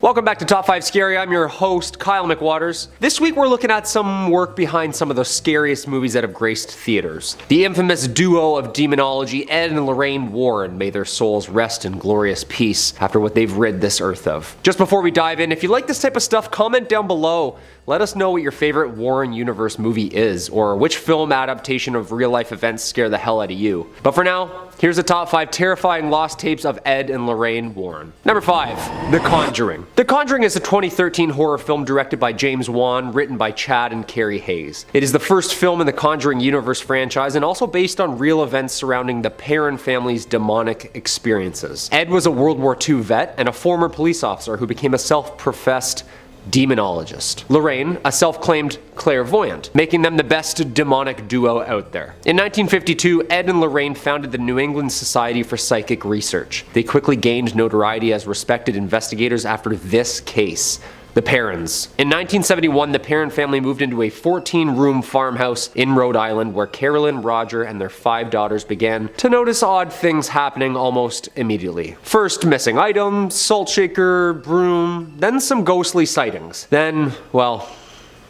Welcome back to Top 5 Scary. I'm your host, Kyle McWaters. This week we're looking at some work behind some of the scariest movies that have graced theaters. The infamous duo of demonology, Ed and Lorraine Warren, may their souls rest in glorious peace after what they've rid this earth of. Just before we dive in, if you like this type of stuff, comment down below. Let us know what your favorite Warren Universe movie is, or which film adaptation of real-life events scare the hell out of you. But for now, here's the top 5 terrifying lost tapes of Ed and Lorraine Warren. Number 5. The Conjuring. The Conjuring is a 2013 horror film directed by James Wan, written by Chad and Carrie Hayes. It is the first film in the Conjuring Universe franchise and also based on real events surrounding the Perron family's demonic experiences. Ed was a World War II vet and a former police officer who became a self-professed demonologist. Lorraine, a self-claimed clairvoyant, making them the best demonic duo out there. In 1952, Ed and Lorraine founded the New England Society for Psychic Research. They quickly gained notoriety as respected investigators after this case. The Perrons. In 1971, the Perron family moved into a 14-room farmhouse in Rhode Island where Carolyn, Roger, and their 5 daughters began to notice odd things happening almost immediately. First, missing items, salt shaker, broom, then some ghostly sightings. Then, well,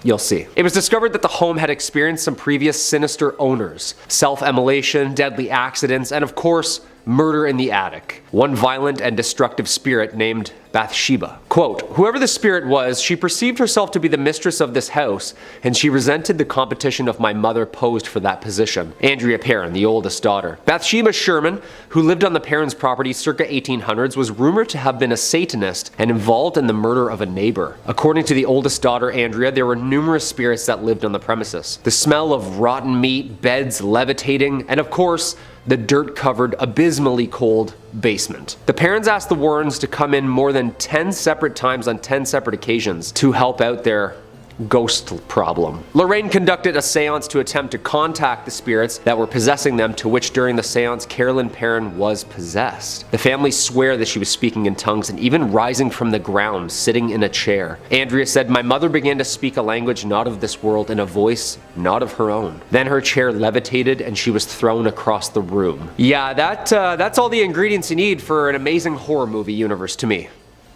you'll see. It was discovered that the home had experienced some previous sinister owners, self-immolation, deadly accidents, and of course, murder in the attic. One violent and destructive spirit named Bathsheba. Quote, whoever the spirit was, she perceived herself to be the mistress of this house, and she resented the competition of my mother posed for that position. Andrea Perron, the oldest daughter. Bathsheba Sherman, who lived on the Perrons' property circa 1800s, was rumored to have been a Satanist and involved in the murder of a neighbor. According to the oldest daughter, Andrea, there were numerous spirits that lived on the premises. The smell of rotten meat, beds levitating, and of course, the dirt-covered, abysmally cold basement. The Perrons asked the Warrens to come in more than 10 separate times on 10 separate occasions to help out their ghost problem. Lorraine conducted a seance to attempt to contact the spirits that were possessing them, to which during the seance, Carolyn Perron was possessed. The family swear that she was speaking in tongues and even rising from the ground, sitting in a chair. Andrea said, my mother began to speak a language not of this world in a voice not of her own. Then her chair levitated and she was thrown across the room. Yeah, that's all the ingredients you need for an amazing horror movie universe to me.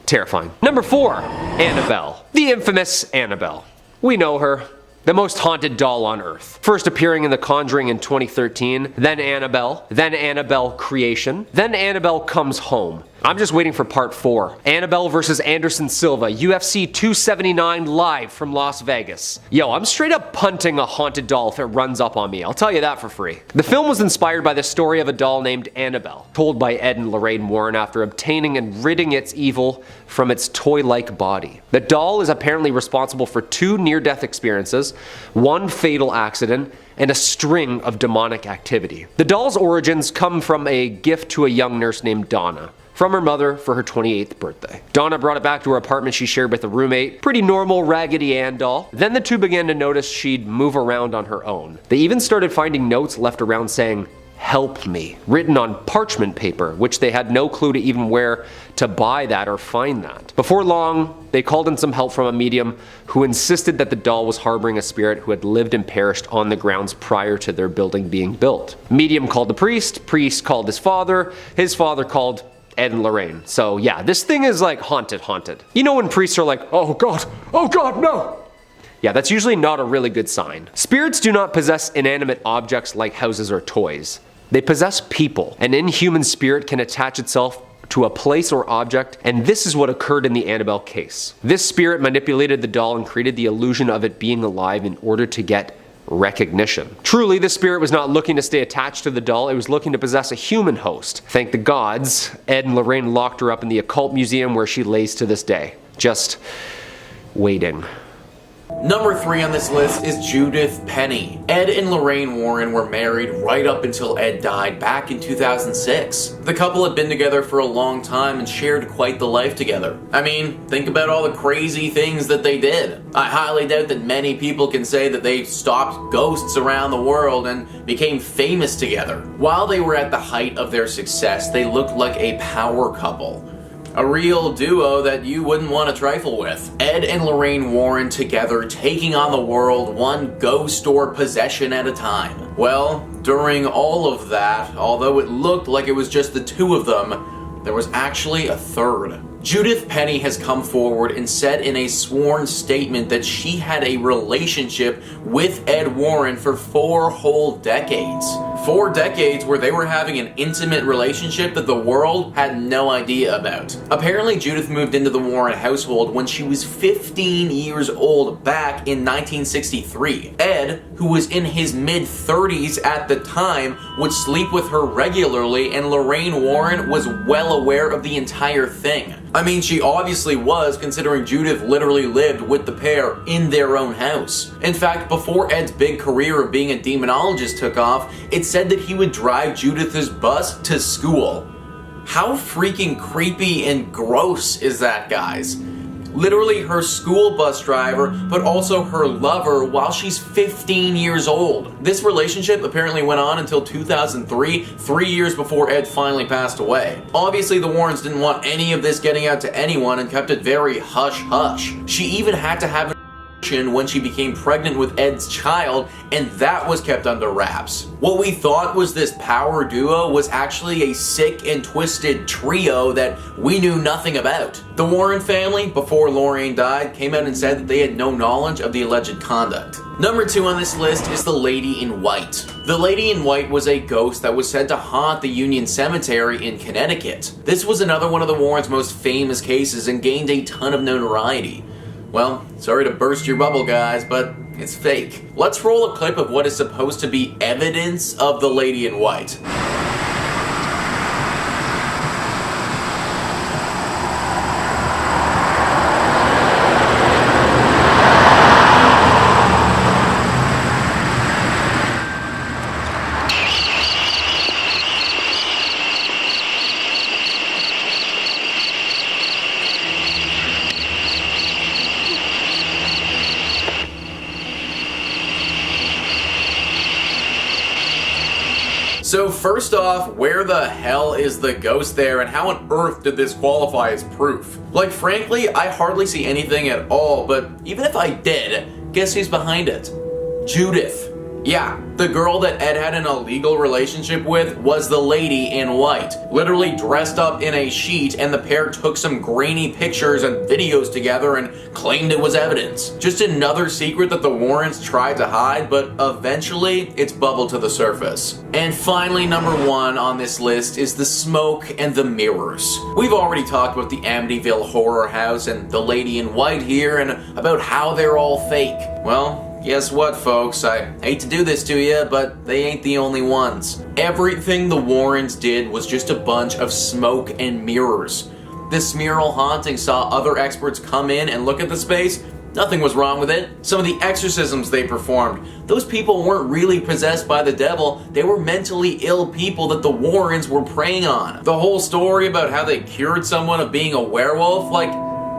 Terrifying. Number 4. Annabelle. The infamous Annabelle. We know her. The most haunted doll on Earth. First appearing in The Conjuring in 2013, then Annabelle Creation, then Annabelle Comes Home. I'm just waiting for part 4. Annabelle vs. Anderson Silva, UFC 279 live from Las Vegas. Yo, I'm straight up punting a haunted doll if it runs up on me, I'll tell you that for free. The film was inspired by the story of a doll named Annabelle, told by Ed and Lorraine Warren after obtaining and ridding its evil from its toy-like body. The doll is apparently responsible for 2 near-death experiences, 1 fatal accident, and a string of demonic activity. The doll's origins come from a gift to a young nurse named Donna from her mother for her 28th birthday. Donna brought it back to her apartment she shared with a roommate. Pretty normal Raggedy Ann doll. Then the two began to notice she'd move around on her own. They even started finding notes left around saying, help me, written on parchment paper, which they had no clue to even where to buy that or find that. Before long, they called in some help from a medium who insisted that the doll was harboring a spirit who had lived and perished on the grounds prior to their building being built. Medium called the priest called his father called Ed and Lorraine. So yeah, this thing is like haunted. You know when priests are like, oh God, no! Yeah, that's usually not a really good sign. Spirits do not possess inanimate objects like houses or toys. They possess people. An inhuman spirit can attach itself to a place or object, and this is what occurred in the Annabelle case. This spirit manipulated the doll and created the illusion of it being alive in order to get recognition. Truly, the spirit was not looking to stay attached to the doll, it was looking to possess a human host. Thank the gods, Ed and Lorraine locked her up in the occult museum where she lays to this day. Just waiting. Number 3 on this list is Judith Penny. Ed and Lorraine Warren were married right up until Ed died back in 2006. The couple had been together for a long time and shared quite the life together. I mean, think about all the crazy things that they did. I highly doubt that many people can say that they stopped ghosts around the world and became famous together. While they were at the height of their success, they looked like a power couple. A real duo that you wouldn't want to trifle with. Ed and Lorraine Warren together taking on the world one ghost or possession at a time. Well, during all of that, although it looked like it was just the two of them, there was actually a third. Judith Penny has come forward and said in a sworn statement that she had a relationship with Ed Warren for 4 whole decades. 4 decades where they were having an intimate relationship that the world had no idea about. Apparently, Judith moved into the Warren household when she was 15 years old back in 1963. Ed, who was in his mid-30s at the time, would sleep with her regularly, and Lorraine Warren was well aware of the entire thing. I mean, she obviously was, considering Judith literally lived with the pair in their own house. In fact, before Ed's big career of being a demonologist took off, it said that he would drive Judith's bus to school. How freaking creepy and gross is that, guys? Literally her school bus driver, but also her lover while she's 15 years old. This relationship apparently went on until 2003, 3 years before Ed finally passed away. Obviously, the Warrens didn't want any of this getting out to anyone and kept it very hush-hush. She even had to have when she became pregnant with Ed's child, and that was kept under wraps. What we thought was this power duo was actually a sick and twisted trio that we knew nothing about. The Warren family, before Lorraine died, came out and said that they had no knowledge of the alleged conduct. Number 2 on this list is the Lady in White. The Lady in White was a ghost that was said to haunt the Union Cemetery in Connecticut. This was another one of the Warrens' most famous cases and gained a ton of notoriety. Well, sorry to burst your bubble, guys, but it's fake. Let's roll a clip of what is supposed to be evidence of the Lady in White. So first off, where the hell is the ghost there, and how on earth did this qualify as proof? Like, frankly, I hardly see anything at all, but even if I did, guess who's behind it? Judith. Yeah, the girl that Ed had an illegal relationship with was the Lady in White. Literally dressed up in a sheet, and the pair took some grainy pictures and videos together and claimed it was evidence. Just another secret that the Warrens tried to hide, but eventually it's bubbled to the surface. And finally, number 1 on this list is the smoke and the mirrors. We've already talked about the Amityville horror house and the Lady in White here, and about how they're all fake. Well, guess what, folks? I hate to do this to you, but they ain't the only ones. Everything the Warrens did was just a bunch of smoke and mirrors. The Smurl haunting saw other experts come in and look at the space. Nothing was wrong with it. Some of the exorcisms they performed, those people weren't really possessed by the devil. They were mentally ill people that the Warrens were preying on. The whole story about how they cured someone of being a werewolf, like,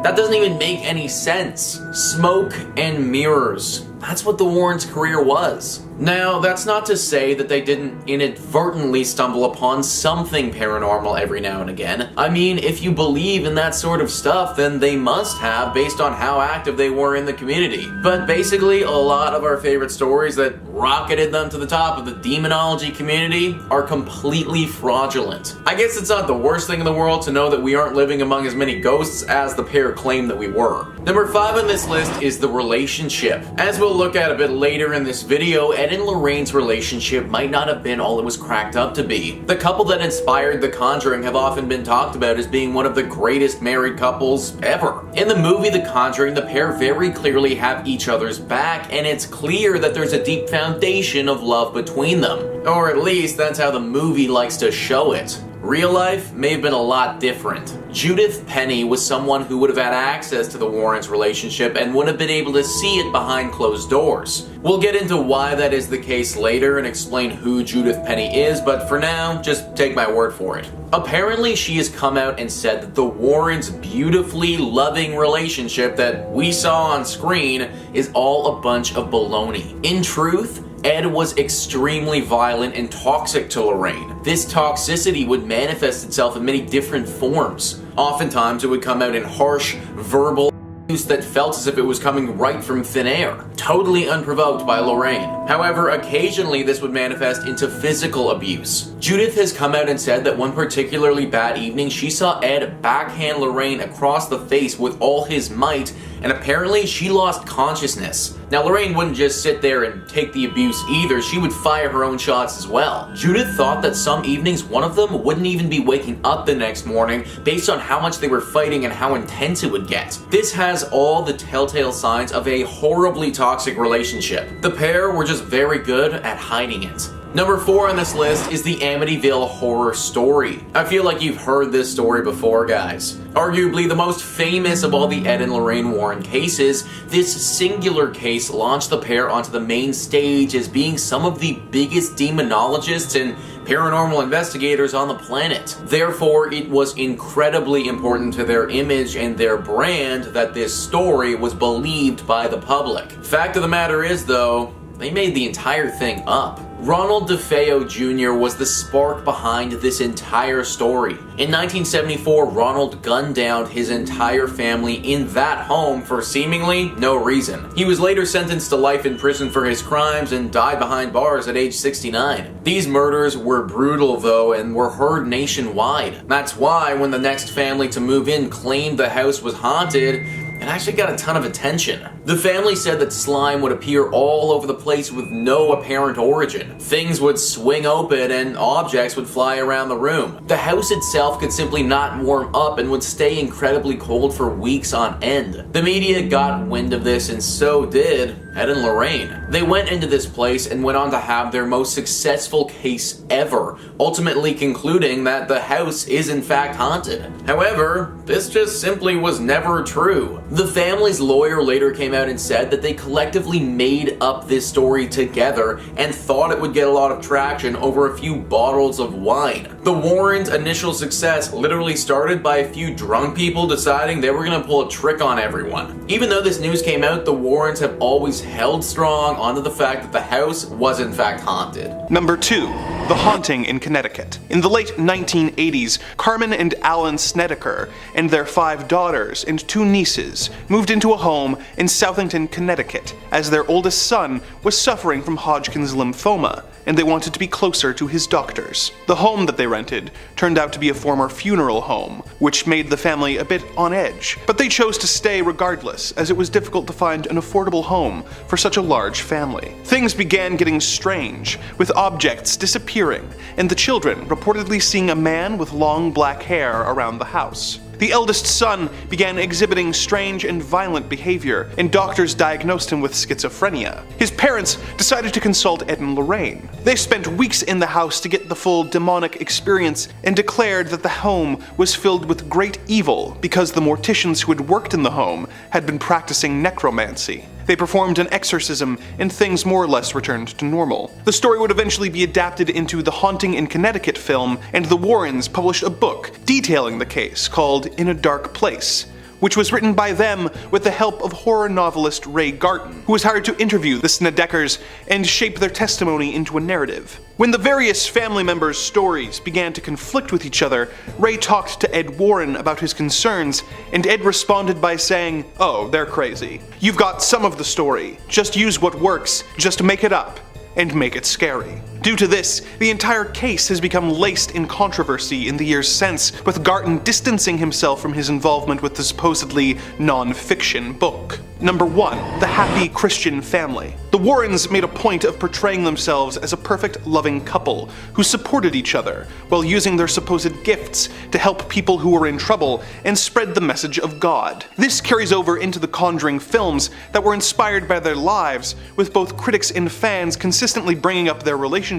that doesn't even make any sense. Smoke and mirrors. That's what the Warrens' career was. Now, that's not to say that they didn't inadvertently stumble upon something paranormal every now and again. I mean, if you believe in that sort of stuff, then they must have, based on how active they were in the community. But basically, a lot of our favorite stories that rocketed them to the top of the demonology community are completely fraudulent. I guess it's not the worst thing in the world to know that we aren't living among as many ghosts as the pair claimed that we were. Number 5 on this list is the relationship. As we'll look at a bit later in this video, Ed and Lorraine's relationship might not have been all it was cracked up to be. The couple that inspired The Conjuring have often been talked about as being one of the greatest married couples ever. In the movie The Conjuring, the pair very clearly have each other's back, and it's clear that there's a deep foundation of love between them. Or at least that's how the movie likes to show it. Real life may have been a lot different. Judith Penny was someone who would have had access to the Warrens' relationship and would have been able to see it behind closed doors. We'll get into why that is the case later and explain who Judith Penny is, but for now, just take my word for it. Apparently, she has come out and said that the Warrens' beautifully loving relationship that we saw on screen is all a bunch of baloney. In truth, Ed was extremely violent and toxic to Lorraine. This toxicity would manifest itself in many different forms. Oftentimes, it would come out in harsh, verbal abuse that felt as if it was coming right from thin air, totally unprovoked by Lorraine. However, occasionally this would manifest into physical abuse. Judith has come out and said that one particularly bad evening she saw Ed backhand Lorraine across the face with all his might, and apparently she lost consciousness. Now Lorraine wouldn't just sit there and take the abuse either, she would fire her own shots as well. Judith thought that some evenings one of them wouldn't even be waking up the next morning based on how much they were fighting and how intense it would get. This has all the telltale signs of a horribly toxic relationship. The pair were just very good at hiding it. Number 4 on this list is the Amityville horror story. I feel like you've heard this story before, guys. Arguably the most famous of all the Ed and Lorraine Warren cases, this singular case launched the pair onto the main stage as being some of the biggest demonologists and paranormal investigators on the planet. Therefore, it was incredibly important to their image and their brand that this story was believed by the public. Fact of the matter is, though, they made the entire thing up. Ronald DeFeo Jr. was the spark behind this entire story. In 1974, Ronald gunned down his entire family in that home for seemingly no reason. He was later sentenced to life in prison for his crimes and died behind bars at age 69. These murders were brutal though and were heard nationwide. That's why when the next family to move in claimed the house was haunted, it actually got a ton of attention. The family said that slime would appear all over the place with no apparent origin. Things would swing open and objects would fly around the room. The house itself could simply not warm up and would stay incredibly cold for weeks on end. The media got wind of this and so did Ed and Lorraine. They went into this place and went on to have their most successful case ever, ultimately concluding that the house is in fact haunted. However, this just simply was never true. The family's lawyer later came out and said that they collectively made up this story together and thought it would get a lot of traction over a few bottles of wine. The Warrens' initial success literally started by a few drunk people deciding they were going to pull a trick on everyone. Even though this news came out, the Warrens have always held strong onto the fact that the house was in fact haunted. Number 2. The Haunting in Connecticut. In the late 1980s, Carmen and Alan Snedeker and their 5 daughters and 2 nieces moved into a home in Southend, Connecticut, as their oldest son was suffering from Hodgkin's lymphoma, and they wanted to be closer to his doctors. The home that they rented turned out to be a former funeral home, which made the family a bit on edge, but they chose to stay regardless, as it was difficult to find an affordable home for such a large family. Things began getting strange, with objects disappearing, and the children reportedly seeing a man with long black hair around the house. The eldest son began exhibiting strange and violent behavior, and doctors diagnosed him with schizophrenia. His parents decided to consult Ed and Lorraine. They spent weeks in the house to get the full demonic experience and declared that the home was filled with great evil because the morticians who had worked in the home had been practicing necromancy. They performed an exorcism, and things more or less returned to normal. The story would eventually be adapted into the Haunting in Connecticut film, and the Warrens published a book detailing the case called In a Dark Place, which was written by them with the help of horror novelist Ray Garton, who was hired to interview the Snedekers and shape their testimony into a narrative. When the various family members' stories began to conflict with each other, Ray talked to Ed Warren about his concerns, and Ed responded by saying, "Oh, they're crazy. You've got some of the story. Just use what works, just make it up, and make it scary." Due to this, the entire case has become laced in controversy in the years since, with Garton distancing himself from his involvement with the supposedly non-fiction book. Number 1. The Happy Christian Family. The Warrens made a point of portraying themselves as a perfect, loving couple who supported each other while using their supposed gifts to help people who were in trouble and spread the message of God. This carries over into the Conjuring films that were inspired by their lives, with both critics and fans consistently bringing up their relationship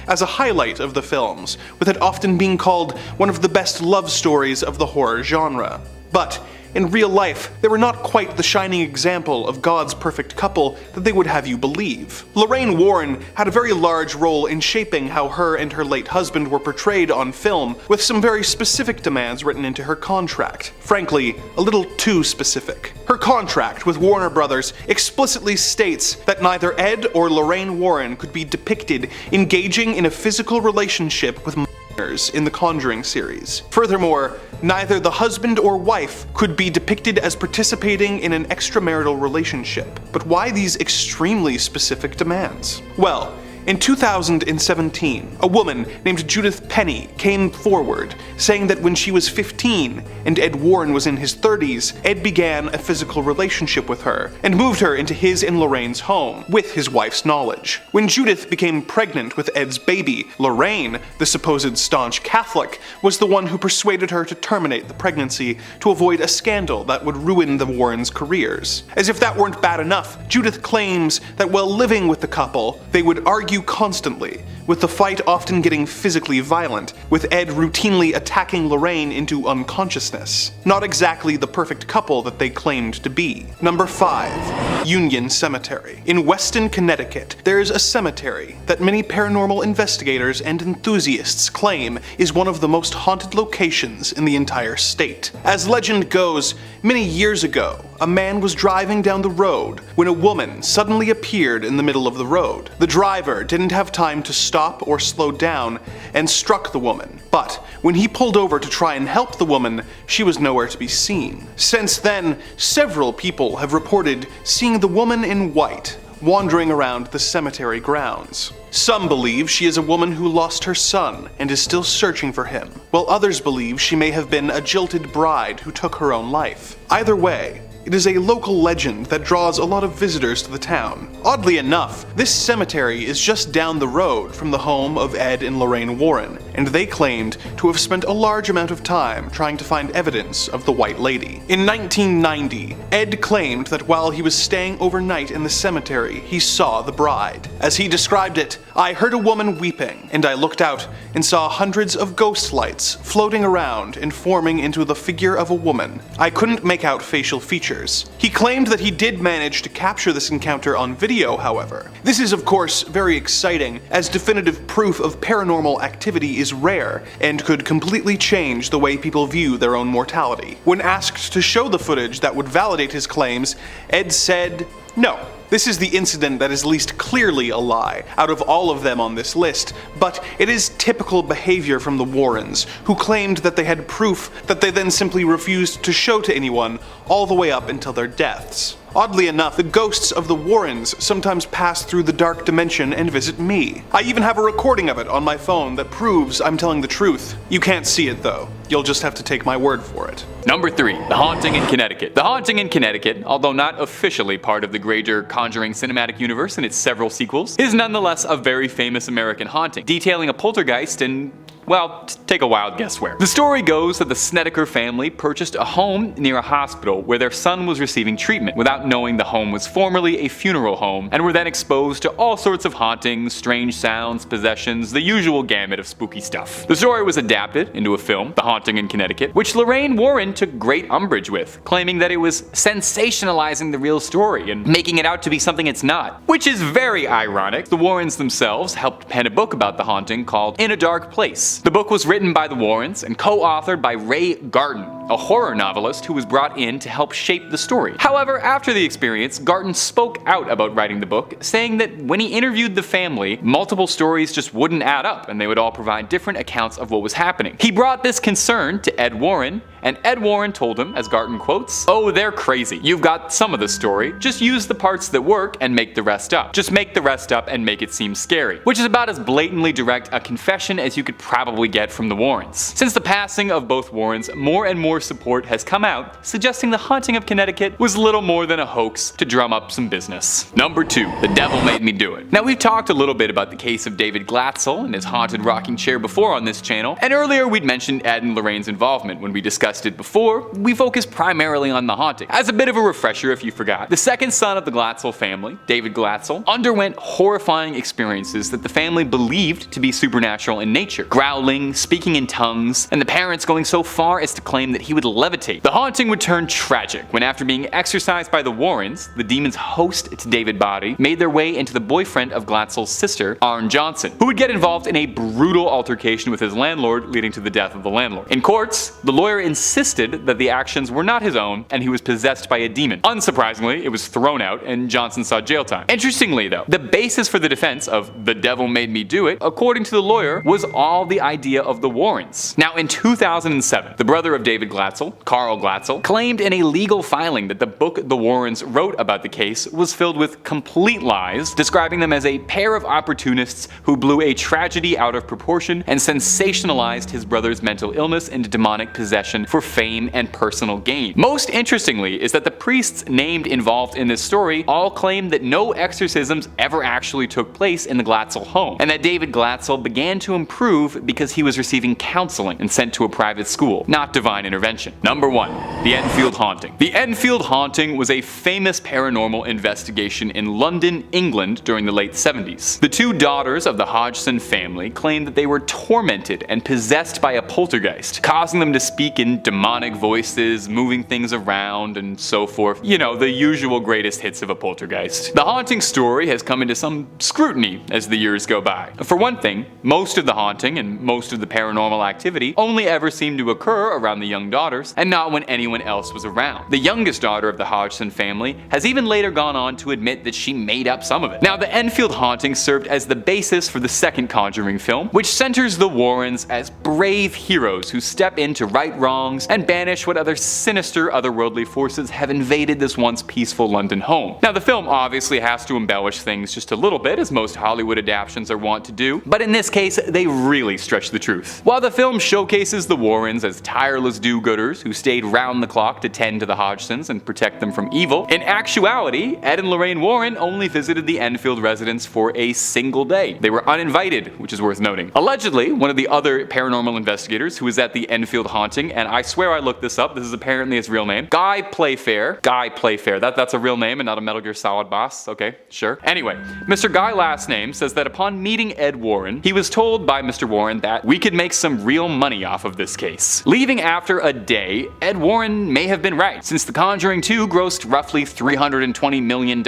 as a highlight of the films, with it often being called one of the best love stories of the horror genre. But in real life, they were not quite the shining example of God's perfect couple that they would have you believe. Lorraine Warren had a very large role in shaping how her and her late husband were portrayed on film, with some very specific demands written into her contract. Frankly, a little too specific. Her contract with Warner Brothers explicitly states that neither Ed or Lorraine Warren could be depicted engaging in a physical relationship with minors. winners in the Conjuring series. Furthermore, neither the husband or wife could be depicted as participating in an extramarital relationship. But why these extremely specific demands? Well, in 2017, a woman named Judith Penny came forward, saying that when she was 15 and Ed Warren was in his 30s, Ed began a physical relationship with her and moved her into his and Lorraine's home, with his wife's knowledge. When Judith became pregnant with Ed's baby, Lorraine, the supposed staunch Catholic, was the one who persuaded her to terminate the pregnancy to avoid a scandal that would ruin the Warrens' careers. As if that weren't bad enough, Judith claims that while living with the couple, they would argue constantly, with the fight often getting physically violent, with Ed routinely attacking Lorraine into unconsciousness. Not exactly the perfect couple that they claimed to be. Number 5. Union Cemetery. In Weston, Connecticut, there is a cemetery that many paranormal investigators and enthusiasts claim is one of the most haunted locations in the entire state. As legend goes, many years ago, a man was driving down the road when a woman suddenly appeared in the middle of the road. The driver didn't have time to stop or slow down and struck the woman, but when he pulled over to try and help the woman, she was nowhere to be seen. Since then, several people have reported seeing the woman in white wandering around the cemetery grounds. Some believe she is a woman who lost her son and is still searching for him, while others believe she may have been a jilted bride who took her own life. Either way, it is a local legend that draws a lot of visitors to the town. Oddly enough, this cemetery is just down the road from the home of Ed and Lorraine Warren, and they claimed to have spent a large amount of time trying to find evidence of the White Lady. In 1990, Ed claimed that while he was staying overnight in the cemetery, he saw the bride. As he described it, "I heard a woman weeping, and I looked out and saw hundreds of ghost lights floating around and forming into the figure of a woman. I couldn't make out facial features." He claimed that he did manage to capture this encounter on video, however. This is of course very exciting, as definitive proof of paranormal activity is rare and could completely change the way people view their own mortality. When asked to show the footage that would validate his claims, Ed said, "No. This is the incident that is least clearly a lie out of all of them on this list, but it is typical behavior from the Warrens, who claimed that they had proof that they then simply refused to show to anyone all the way up until their deaths." Oddly enough, the ghosts of the Warrens sometimes pass through the dark dimension and visit me. I even have a recording of it on my phone that proves I'm telling the truth. You can't see it though. You'll just have to take my word for it. Number 3. The Haunting in Connecticut. The Haunting in Connecticut, although not officially part of the greater Conjuring cinematic universe and its several sequels, is nonetheless a very famous American haunting, detailing a poltergeist and, well, take a wild guess where. The story goes that the Snedeker family purchased a home near a hospital where their son was receiving treatment without knowing the home was formerly a funeral home, and were then exposed to all sorts of hauntings, strange sounds, possessions, the usual gamut of spooky stuff. The story was adapted into a film, The Haunting in Connecticut, which Lorraine Warren took great umbrage with, claiming that it was sensationalizing the real story and making it out to be something it's not. Which is very ironic. The Warrens themselves helped pen a book about the haunting called In a Dark Place. The book was written by the Warrens and co-authored by Ray Garton, a horror novelist who was brought in to help shape the story. However, after the experience, Garton spoke out about writing the book, saying that when he interviewed the family, multiple stories just wouldn't add up and they would all provide different accounts of what was happening. He brought this concern to Ed Warren, and Ed Warren told him, as Garton quotes, "Oh, they're crazy. You've got some of the story, just use the parts that work and make the rest up. Just make the rest up and make it seem scary." Which is about as blatantly direct a confession as you could probably get from the Warrens. Since the passing of both Warrens, more and more support has come out, suggesting the Haunting of Connecticut was little more than a hoax to drum up some business. Number 2. The Devil Made Me Do It. Now, we've talked a little bit about the case of David Glatzel and his haunted rocking chair before on this channel, and earlier we'd mentioned Ed and Lorraine's involvement when we discussed it before. We focused primarily on the haunting. As a bit of a refresher if you forgot, the second son of the Glatzel family, David Glatzel, underwent horrifying experiences that the family believed to be supernatural in nature. Growling, speaking in tongues, and the parents going so far as to claim that he would levitate. The haunting would turn tragic when, after being exorcised by the Warrens, the demon's host to David Body made their way into the boyfriend of Glatzel's sister, Arne Johnson, who would get involved in a brutal altercation with his landlord, leading to the death of the landlord. In courts, the lawyer insisted that the actions were not his own and he was possessed by a demon. Unsurprisingly, it was thrown out and Johnson saw jail time. Interestingly though, the basis for the defense of "the devil made me do it," according to the lawyer, was all the idea of the Warrens. Now in 2007, the brother of David Glatzel, Carl Glatzel, claimed in a legal filing that the book the Warrens wrote about the case was filled with complete lies, describing them as a pair of opportunists who blew a tragedy out of proportion and sensationalized his brother's mental illness and demonic possession for fame and personal gain. Most interestingly is that the priests named involved in this story all claimed that no exorcisms ever actually took place in the Glatzel home, and that David Glatzel began to improve because he was receiving counseling and sent to a private school, not divine intervention. Number 1. The Enfield Haunting. The Enfield Haunting was a famous paranormal investigation in London, England during the late 70s. The two daughters of the Hodgson family claimed that they were tormented and possessed by a poltergeist, causing them to speak in demonic voices, moving things around, and so forth. You know, the usual greatest hits of a poltergeist. The haunting story has come into some scrutiny as the years go by. For one thing, most of the haunting and most of the paranormal activity only ever seemed to occur around the young daughters, and not when anyone else was around. The youngest daughter of the Hodgson family has even later gone on to admit that she made up some of it. Now, the Enfield Haunting served as the basis for the second Conjuring film, which centers the Warrens as brave heroes who step in to right wrongs and banish what other sinister otherworldly forces have invaded this once peaceful London home. Now, the film obviously has to embellish things just a little bit, as most Hollywood adaptations are wont to do, but in this case, they really stretch the truth. While the film showcases the Warrens as tireless do-gooders who stayed round the clock to tend to the Hodgsons and protect them from evil, in actuality, Ed and Lorraine Warren only visited the Enfield residence for a single day. They were uninvited, which is worth noting. Allegedly, one of the other paranormal investigators who was at the Enfield Haunting, and I swear I looked this up, this is apparently his real name, Guy Playfair, that's a real name and not a Metal Gear Solid boss, okay, sure. Anyway, Mr. Guy last name says that upon meeting Ed Warren, he was told by Mr. Warren that we could make some real money off of this case. Leaving after a day, Ed Warren may have been right, since The Conjuring 2 grossed roughly $320 million,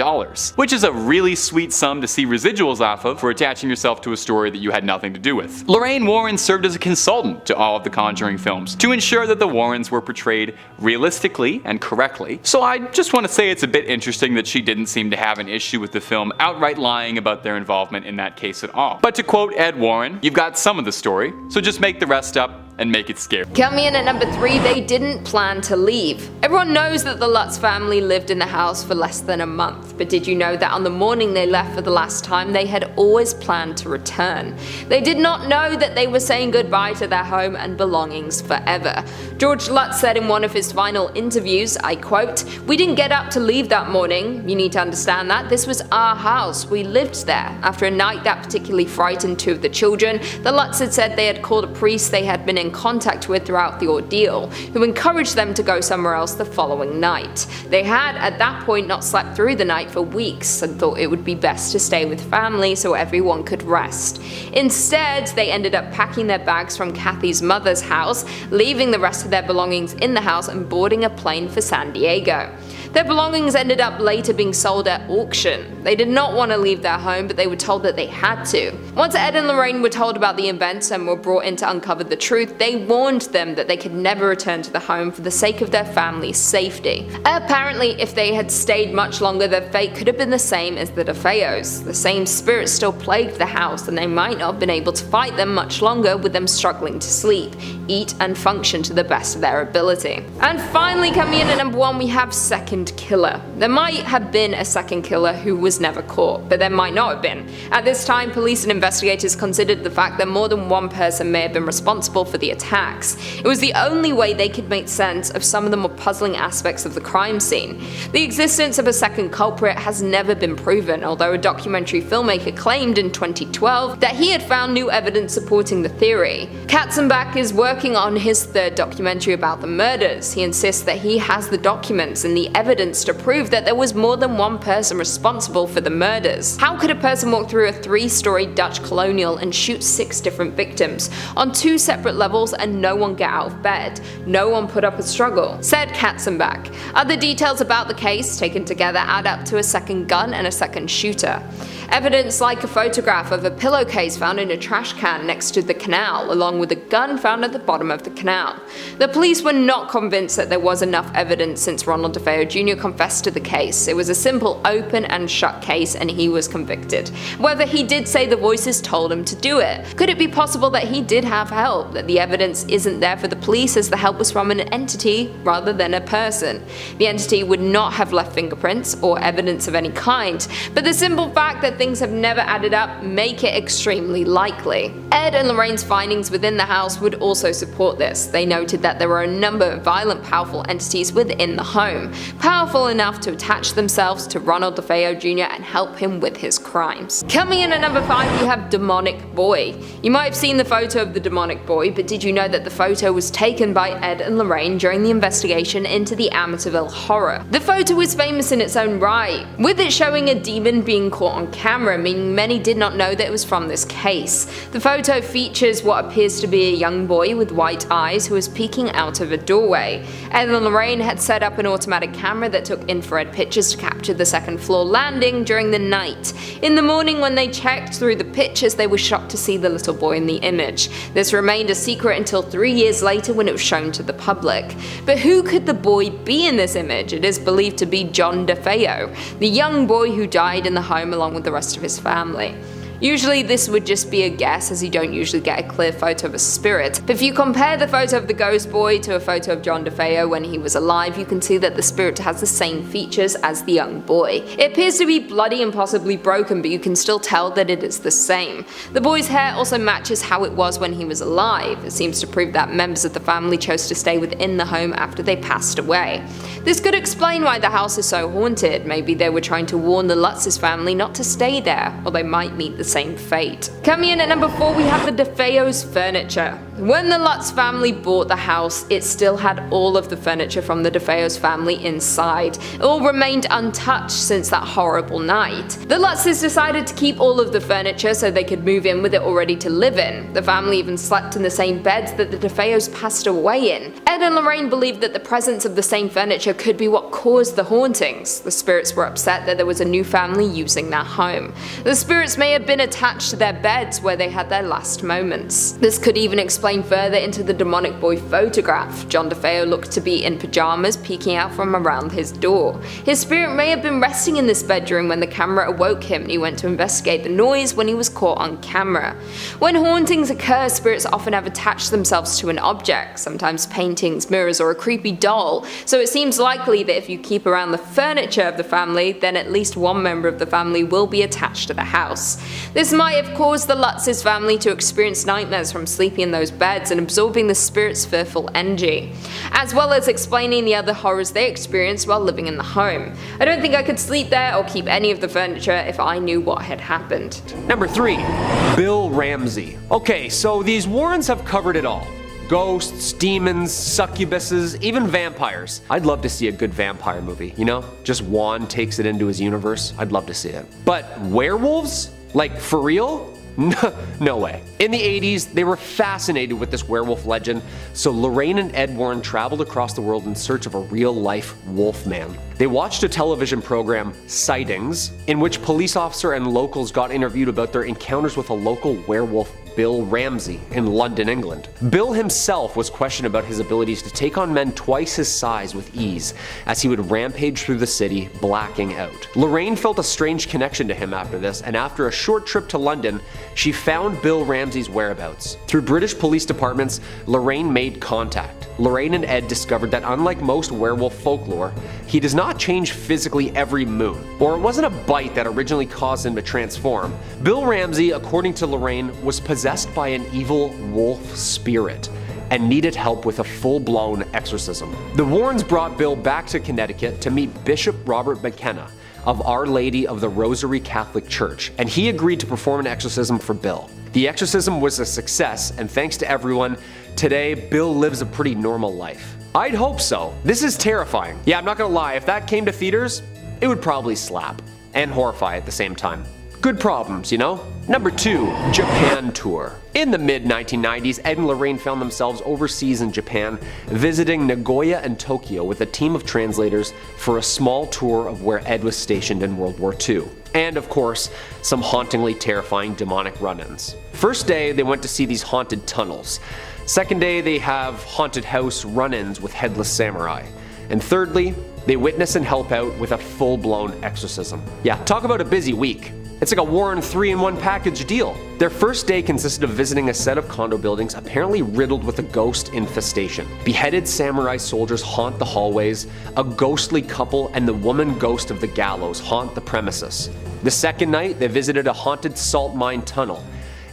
which is a really sweet sum to see residuals off of for attaching yourself to a story that you had nothing to do with. Lorraine Warren served as a consultant to all of the Conjuring films to ensure that the Warrens were portrayed realistically and correctly, so I just want to say it's a bit interesting that she didn't seem to have an issue with the film outright lying about their involvement in that case at all. But to quote Ed Warren, "You've got some of the story, so just make the rest up and make it scary." Coming in at number 3, they didn't plan to leave. Everyone knows that the Lutz family lived in the house for less than a month, but did you know that on the morning they left for the last time, they had always planned to return? They did not know that they were saying goodbye to their home and belongings forever. George Lutz said in one of his final interviews, I quote, "We didn't get up to leave that morning. You need to understand that. This was our house. We lived there." After a night that particularly frightened 2 of the children, the Lutz had said they had called a priest they had been in contact with throughout the ordeal, who encouraged them to go somewhere else the following night. They had at that point not slept through the night for weeks and thought it would be best to stay with family so everyone could rest. Instead, they ended up packing their bags from Kathy's mother's house, leaving the rest of their belongings in the house and boarding a plane for San Diego. Their belongings ended up later being sold at auction. They did not want to leave their home, but they were told that they had to. Once Ed and Lorraine were told about the events and were brought in to uncover the truth, they warned them that they could never return to the home for the sake of their family's safety. Apparently, if they had stayed much longer, their fate could have been the same as the DeFeos. The same spirits still plagued the house, and they might not have been able to fight them much longer with them struggling to sleep, eat, and function to the best of their ability. And finally, coming in at number 1, we have Second Killer. There might have been a second killer who was never caught, but there might not have been. At this time, police and investigators considered the fact that more than one person may have been responsible for the attacks. It was the only way they could make sense of some of the more puzzling aspects of the crime scene. The existence of a second culprit has never been proven, although a documentary filmmaker claimed in 2012 that he had found new evidence supporting the theory. Katzenbach is working on his 3rd documentary about the murders. He insists that he has the documents and the evidence evidence to prove that there was more than one person responsible for the murders. How could a person walk through a 3-story Dutch colonial and shoot 6 different victims on 2 separate levels and no one get out of bed? No one put up a struggle, said Katzenbach. Other details about the case taken together add up to a second gun and a second shooter. Evidence like a photograph of a pillowcase found in a trash can next to the canal, along with a gun found at the bottom of the canal. The police were not convinced that there was enough evidence since Ronald DeFeo Jr. confessed to the case. It was a simple open and shut case and he was convicted. However, he did say the voices told him to do it. Could it be possible that he did have help, that the evidence isn't there for the police as the help was from an entity rather than a person? The entity would not have left fingerprints or evidence of any kind, but the simple fact that things have never added up make it extremely likely. Ed and Lorraine's findings within the house would also support this. They noted that there were a number of violent, powerful entities within the home, powerful enough to attach themselves to Ronald DeFeo Jr. and help him with his crimes. Coming in at number 5, we have Demonic Boy. You might have seen the photo of the Demonic Boy, but did you know that the photo was taken by Ed and Lorraine during the investigation into the Amityville horror? The photo is famous in its own right, with it showing a demon being caught on camera, meaning many did not know that it was from this case. The photo features what appears to be a young boy with white eyes who is peeking out of a doorway. Ed and Lorraine had set up an automatic camera that took infrared pictures to capture the second-floor landing during the night. In the morning, when they checked through the pictures, they were shocked to see the little boy in the image. This remained a secret until 3 years later when it was shown to the public. But who could the boy be in this image? It is believed to be John DeFeo, the young boy who died in the home along with the rest of his family. Usually this would just be a guess, as you don't usually get a clear photo of a spirit, but if you compare the photo of the ghost boy to a photo of John DeFeo when he was alive, you can see that the spirit has the same features as the young boy. It appears to be bloody and possibly broken, but you can still tell that it is the same. The boy's hair also matches how it was when he was alive. It seems to prove that members of the family chose to stay within the home after they passed away. This could explain why the house is so haunted. Maybe they were trying to warn the Lutz's family not to stay there, or they might meet the same fate. Coming in at number 4, we have the DeFeo's furniture. When the Lutz family bought the house, it still had all of the furniture from the DeFeo's family inside. It all remained untouched since that horrible night. The Lutzes decided to keep all of the furniture so they could move in with it already to live in. The family even slept in the same beds that the DeFeos passed away in. Ed and Lorraine believed that the presence of the same furniture could be what caused the hauntings. The spirits were upset that there was a new family using their home. The spirits may have been attached to their beds where they had their last moments. This could even explain further into the demonic boy photograph. John DeFeo looked to be in pajamas peeking out from around his door. His spirit may have been resting in this bedroom when the camera awoke him and he went to investigate the noise when he was caught on camera. When hauntings occur, spirits often have attached themselves to an object, sometimes paintings, mirrors, or a creepy doll, so it seems likely that if you keep around the furniture of the family, then at least one member of the family will be attached to the house. This might have caused the Lutz's family to experience nightmares from sleeping in those beds and absorbing the spirit's fearful energy, as well as explaining the other horrors they experienced while living in the home. I don't think I could sleep there or keep any of the furniture if I knew what had happened. Number 3. Bill Ramsay. Okay, so these Warrens have covered it all. Ghosts, demons, succubuses, even vampires. I'd love to see a good vampire movie, you know? Just Juan takes it into his universe. I'd love to see it. But werewolves? Like, for real? No way. In the 80s, they were fascinated with this werewolf legend, so Lorraine and Ed Warren traveled across the world in search of a real-life wolf man. They watched a television program, Sightings, in which police officer and locals got interviewed about their encounters with a local werewolf, Bill Ramsay, in London, England. Bill himself was questioned about his abilities to take on men twice his size with ease, as he would rampage through the city, blacking out. Lorraine felt a strange connection to him after this, and after a short trip to London, she found Bill Ramsay's whereabouts. Through British police departments, Lorraine made contact. Lorraine and Ed discovered that unlike most werewolf folklore, he does not change physically every moon, or it wasn't a bite that originally caused him to transform. Bill Ramsay, according to Lorraine, was possessed by an evil wolf spirit and needed help with a full-blown exorcism. The Warrens brought Bill back to Connecticut to meet Bishop Robert McKenna of Our Lady of the Rosary Catholic Church, and he agreed to perform an exorcism for Bill. The exorcism was a success, and thanks to everyone, today Bill lives a pretty normal life. I'd hope so. This is terrifying. Yeah, I'm not gonna lie, if that came to theaters, it would probably slap and horrify at the same time. Good problems, you know? Number 2, Japan tour. In the mid-1990s, Ed and Lorraine found themselves overseas in Japan, visiting Nagoya and Tokyo with a team of translators for a small tour of where Ed was stationed in World War II. And of course, some hauntingly terrifying demonic run-ins. First day, they went to see these haunted tunnels. Second day, they have haunted house run-ins with headless samurai. And thirdly, they witness and help out with a full-blown exorcism. Yeah, talk about a busy week. It's like a Warren 3-in-1 package deal. Their first day consisted of visiting a set of condo buildings apparently riddled with a ghost infestation. Beheaded samurai soldiers haunt the hallways, a ghostly couple and the woman ghost of the gallows haunt the premises. The second night, they visited a haunted salt mine tunnel.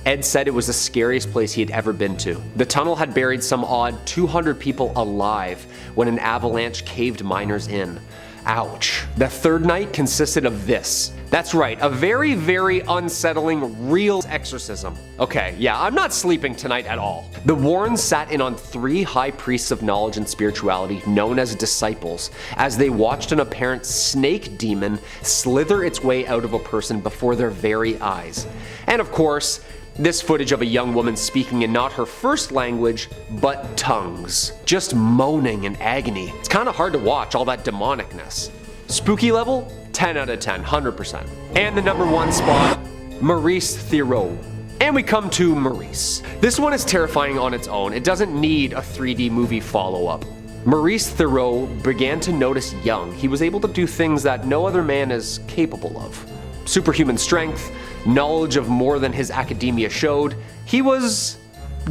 Ed said it was the scariest place he had ever been to. The tunnel had buried some odd 200 people alive when an avalanche caved miners in. Ouch. The third night consisted of this. That's right, a very, very unsettling, real exorcism. Okay, yeah, I'm not sleeping tonight at all. The Warrens sat in on 3 high priests of knowledge and spirituality known as disciples as they watched an apparent snake demon slither its way out of a person before their very eyes. And of course, this footage of a young woman speaking in not her first language, but tongues. Just moaning in agony. It's kind of hard to watch all that demonicness. Spooky level? 10 out of 10, 100%. And the number 1 spot, Maurice Theriault. And we come to Maurice. This one is terrifying on its own. It doesn't need a 3D movie follow-up. Maurice Theriault began to notice young he was able to do things that no other man is capable of. Superhuman strength, knowledge of more than his academia showed. He was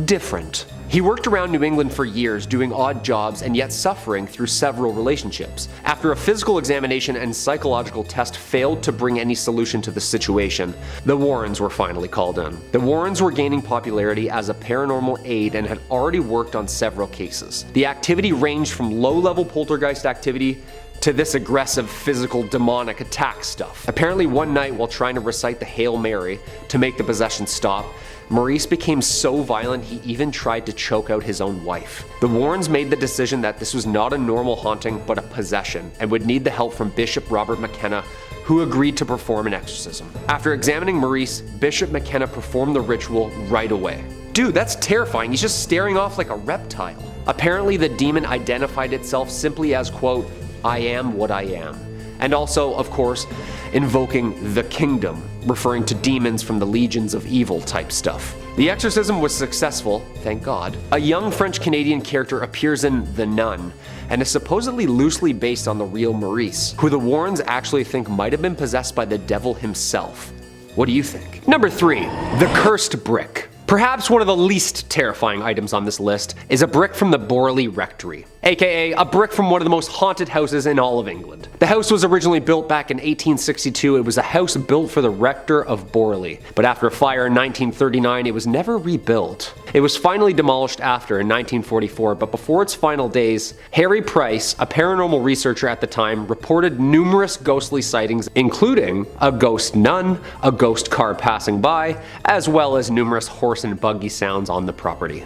different. He worked around New England for years doing odd jobs and yet suffering through several relationships. After a physical examination and psychological test failed to bring any solution to the situation, the Warrens were finally called in. The Warrens were gaining popularity as a paranormal aid and had already worked on several cases. The activity ranged from low-level poltergeist activity to this aggressive physical demonic attack stuff. Apparently one night while trying to recite the Hail Mary to make the possession stop, Maurice became so violent he even tried to choke out his own wife. The Warrens made the decision that this was not a normal haunting but a possession and would need the help from Bishop Robert McKenna, who agreed to perform an exorcism. After examining Maurice, Bishop McKenna performed the ritual right away. Dude, that's terrifying. He's just staring off like a reptile. Apparently the demon identified itself simply as, quote, "I am what I am." And also, of course, invoking the kingdom, referring to demons from the legions of evil type stuff. The exorcism was successful, thank God. A young French-Canadian character appears in The Nun, and is supposedly loosely based on the real Maurice, who the Warrens actually think might have been possessed by the devil himself. What do you think? Number 3, the cursed brick. Perhaps one of the least terrifying items on this list is a brick from the Borley Rectory, aka a brick from one of the most haunted houses in all of England. The house was originally built back in 1862. It was a house built for the rector of Borley, but after a fire in 1939, it was never rebuilt. It was finally demolished after in 1944, but before its final days, Harry Price, a paranormal researcher at the time, reported numerous ghostly sightings, including a ghost nun, a ghost car passing by, as well as numerous horse and buggy sounds on the property.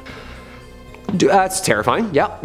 That's terrifying. Yep.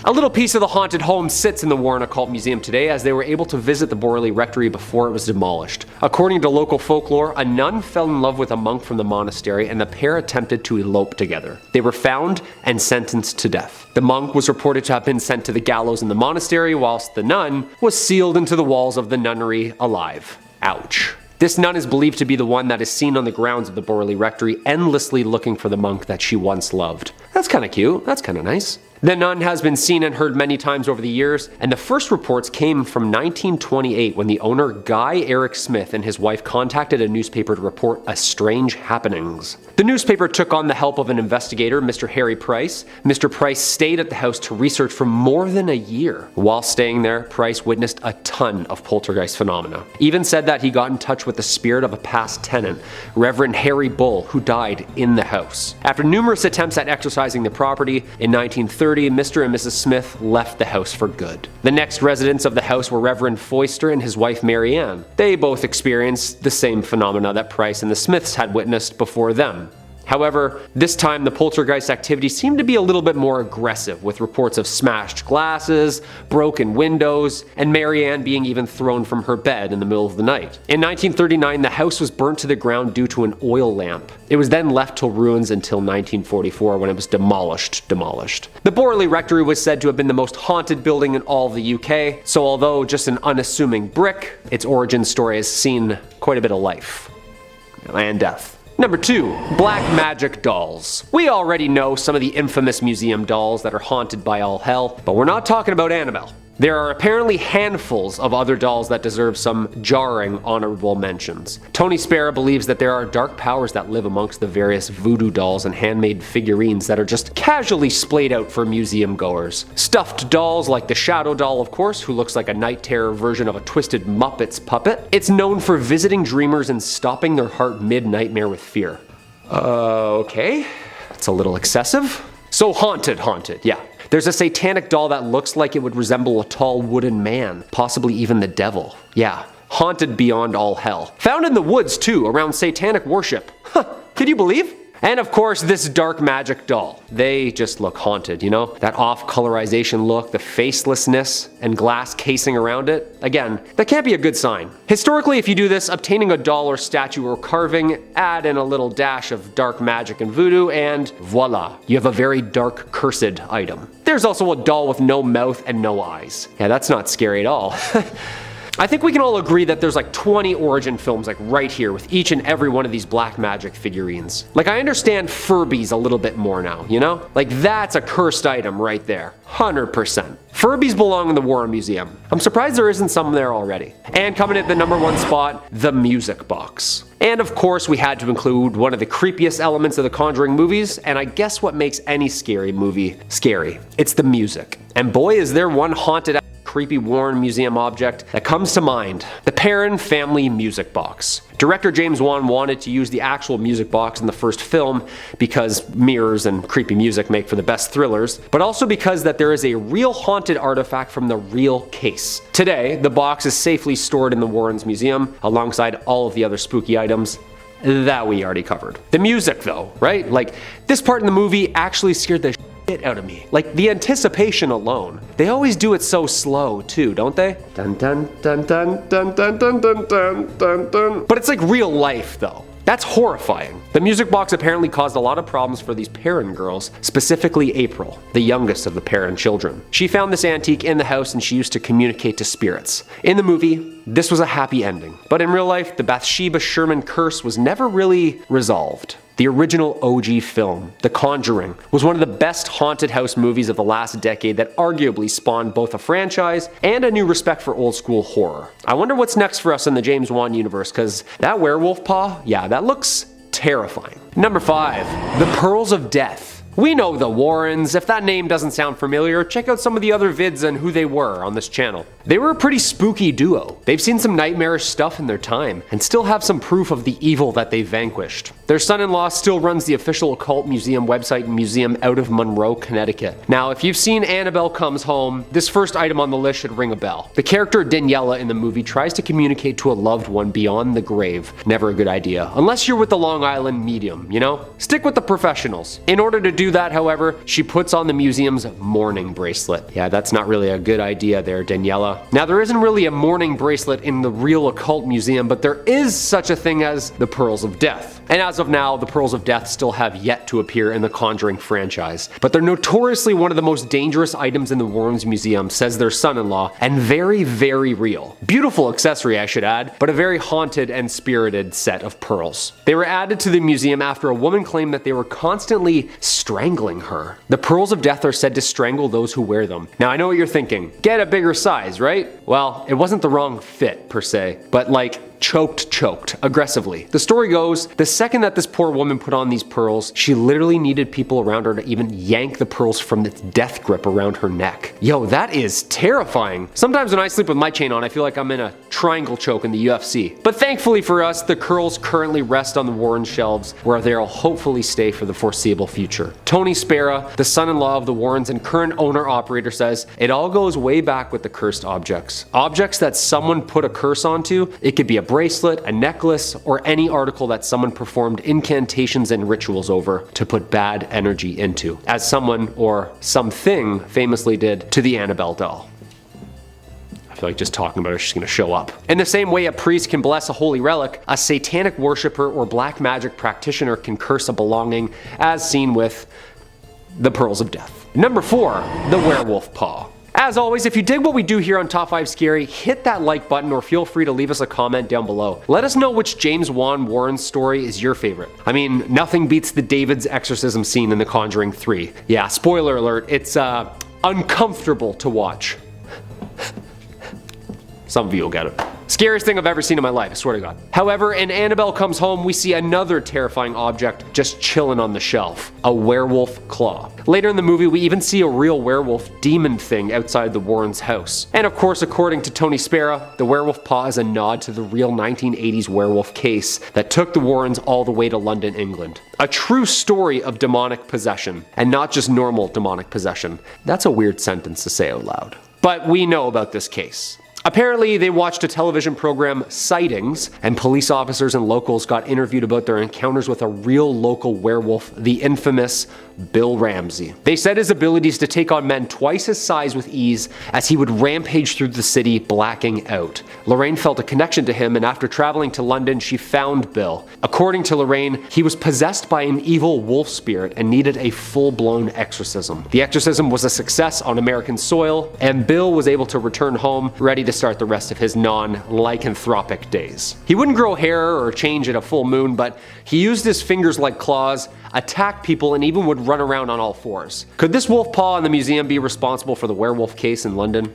A little piece of the haunted home sits in the Warren Occult Museum today, as they were able to visit the Borley Rectory before it was demolished. According to local folklore, a nun fell in love with a monk from the monastery and the pair attempted to elope together. They were found and sentenced to death. The monk was reported to have been sent to the gallows in the monastery, whilst the nun was sealed into the walls of the nunnery alive. Ouch. This nun is believed to be the one that is seen on the grounds of the Borley Rectory, endlessly looking for the monk that she once loved. That's kind of cute. That's kind of nice. The nun has been seen and heard many times over the years, and the first reports came from 1928 when the owner Guy Eric Smith and his wife contacted a newspaper to report a strange happenings. The newspaper took on the help of an investigator, Mr. Harry Price. Mr. Price stayed at the house to research for more than a year. While staying there, Price witnessed a ton of poltergeist phenomena. Even said that he got in touch with the spirit of a past tenant, Reverend Harry Bull, who died in the house. After numerous attempts at exorcising the property, in 1930, Mr. and Mrs. Smith left the house for good. The next residents of the house were Reverend Foister and his wife Mary Ann. They both experienced the same phenomena that Price and the Smiths had witnessed before them. However, this time the poltergeist activity seemed to be a little bit more aggressive, with reports of smashed glasses, broken windows, and Marianne being even thrown from her bed in the middle of the night. In 1939, the house was burnt to the ground due to an oil lamp. It was then left to ruins until 1944 when it was demolished. The Borley Rectory was said to have been the most haunted building in all of the UK, so although just an unassuming brick, its origin story has seen quite a bit of life and death. Number 2, black magic dolls. We already know some of the infamous museum dolls that are haunted by all hell, but we're not talking about Annabelle. There are apparently handfuls of other dolls that deserve some jarring honorable mentions. Tony Spera believes that there are dark powers that live amongst the various voodoo dolls and handmade figurines that are just casually splayed out for museum goers. Stuffed dolls like the Shadow Doll, of course, who looks like a night terror version of a twisted Muppets puppet. It's known for visiting dreamers and stopping their heart mid-nightmare with fear. Okay, that's a little excessive. So haunted, yeah. There's a satanic doll that looks like it would resemble a tall wooden man, possibly even the devil. Yeah, haunted beyond all hell. Found in the woods too, around satanic worship. Huh, could you believe? And of course, this dark magic doll. They just look haunted, you know? That off-colorization look, the facelessness, and glass casing around it. Again, that can't be a good sign. Historically, if you do this, obtaining a doll or statue or carving, add in a little dash of dark magic and voodoo, and voila, you have a very dark, cursed item. There's also a doll with no mouth and no eyes. Yeah, that's not scary at all. I think we can all agree that there's like 20 origin films like right here with each and every one of these black magic figurines. Like I understand Furbies a little bit more now, you know? Like that's a cursed item right there. 100%. Furbies belong in the Warren Museum. I'm surprised there isn't some there already. And coming at the number 1 spot, the music box. And of course we had to include one of the creepiest elements of the Conjuring movies, and I guess what makes any scary movie scary. It's the music. And boy is there one haunted creepy Warren Museum object that comes to mind: the Perron family music box. Director James Wan wanted to use the actual music box in the first film because mirrors and creepy music make for the best thrillers, but also because that there is a real haunted artifact from the real case. Today, the box is safely stored in the Warrens Museum alongside all of the other spooky items that we already covered. The music though, right? Like this part in the movie actually scared the shit out of me. Like the anticipation alone. They always do it so slow too, don't they? Dun dun dun dun dun dun dun dun dun dun dun. But it's like real life though. That's horrifying. The music box apparently caused a lot of problems for these Perron girls, specifically April, the youngest of the Perron children. She found this antique in the house and she used to communicate to spirits. In the movie, this was a happy ending, but in real life, the Bathsheba Sherman curse was never really resolved. The original OG film, The Conjuring, was one of the best haunted house movies of the last decade that arguably spawned both a franchise and a new respect for old school horror. I wonder what's next for us in the James Wan universe, cause that werewolf paw, yeah, that looks terrifying. Number 5, The Pearls of Death. We know the Warrens. If that name doesn't sound familiar, check out some of the other vids on who they were on this channel. They were a pretty spooky duo. They've seen some nightmarish stuff in their time, and still have some proof of the evil that they vanquished. Their son-in-law still runs the official occult museum website and museum out of Monroe, Connecticut. Now, if you've seen Annabelle Comes Home, this first item on the list should ring a bell. The character Daniela in the movie tries to communicate to a loved one beyond the grave. Never a good idea. Unless you're with the Long Island medium, you know? Stick with the professionals. In order to do that, however, she puts on the museum's mourning bracelet. Yeah, that's not really a good idea there, Daniela. Now, there isn't really a mourning bracelet in the real occult museum, but there is such a thing as the Pearls of Death. And as of now, the Pearls of Death still have yet to appear in the Conjuring franchise. But they're notoriously one of the most dangerous items in the Warrens Museum, says their son-in-law, and very, very real. Beautiful accessory, I should add, but a very haunted and spirited set of pearls. They were added to the museum after a woman claimed that they were constantly strangling her. The Pearls of Death are said to strangle those who wear them. Now, I know what you're thinking. Get a bigger size, right? Well, it wasn't the wrong fit, per se, but like, choked aggressively. The story goes, the second that this poor woman put on these pearls, she literally needed people around her to even yank the pearls from the death grip around her neck. Yo, that is terrifying. Sometimes when I sleep with my chain on, I feel like I'm in a triangle choke in the UFC. But thankfully for us, the curls currently rest on the Warren shelves, where they'll hopefully stay for the foreseeable future. Tony Spera, the son-in-law of the Warrens and current owner-operator, says, "It all goes way back with the cursed objects. Objects that someone put a curse onto. It could be a bracelet, a necklace, or any article that someone performed incantations and rituals over to put bad energy into, as someone or something famously did to the Annabelle doll." I feel like just talking about it is just going to show up. In the same way a priest can bless a holy relic, a satanic worshiper or black magic practitioner can curse a belonging, as seen with the Pearls of Death. Number 4, the werewolf paw. As always, if you dig what we do here on Top 5 Scary, hit that like button or feel free to leave us a comment down below. Let us know which James Wan Warren story is your favorite. I mean, nothing beats the David's exorcism scene in The Conjuring 3. Yeah, spoiler alert, it's uncomfortable to watch. Some of you will get it. Scariest thing I've ever seen in my life, I swear to God. However, in Annabelle Comes Home, we see another terrifying object just chilling on the shelf. A werewolf claw. Later in the movie, we even see a real werewolf demon thing outside the Warrens' house. And of course, according to Tony Spera, the werewolf paw is a nod to the real 1980s werewolf case that took the Warrens all the way to London, England. A true story of demonic possession, and not just normal demonic possession. That's a weird sentence to say out loud. But we know about this case. Apparently, they watched a television program, Sightings, and police officers and locals got interviewed about their encounters with a real local werewolf, the infamous Bill Ramsay. They said his abilities to take on men twice his size with ease as he would rampage through the city, blacking out. Lorraine felt a connection to him, and after traveling to London, she found Bill. According to Lorraine, he was possessed by an evil wolf spirit and needed a full-blown exorcism. The exorcism was a success on American soil, and Bill was able to return home, ready to start the rest of his non-lycanthropic days. He wouldn't grow hair or change at a full moon, but he used his fingers like claws, attacked people, and even would run around on all fours. Could this wolf paw in the museum be responsible for the werewolf case in London?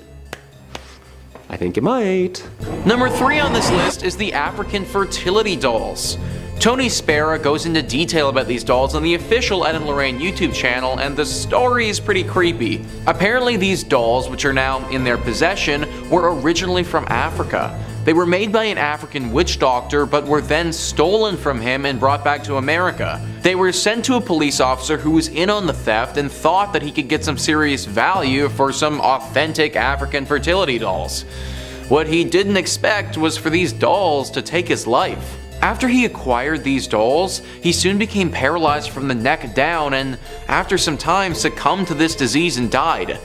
I think it might. Number 3 on this list is the African fertility dolls. Tony Spera goes into detail about these dolls on the official Ed and Lorraine YouTube channel, and the story is pretty creepy. Apparently these dolls, which are now in their possession, were originally from Africa. They were made by an African witch doctor, but were then stolen from him and brought back to America. They were sent to a police officer who was in on the theft and thought that he could get some serious value for some authentic African fertility dolls. What he didn't expect was for these dolls to take his life. After he acquired these dolls, he soon became paralyzed from the neck down and, after some time, succumbed to this disease and died.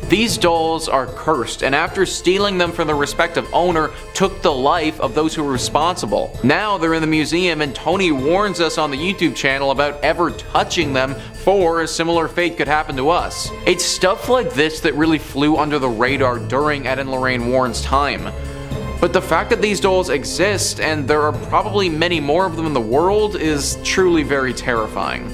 These dolls are cursed, and after stealing them from their respective owner, took the life of those who were responsible. Now they're in the museum, and Tony warns us on the YouTube channel about ever touching them, for a similar fate could happen to us. It's stuff like this that really flew under the radar during Ed and Lorraine Warren's time. But the fact that these dolls exist, and there are probably many more of them in the world, is truly very terrifying.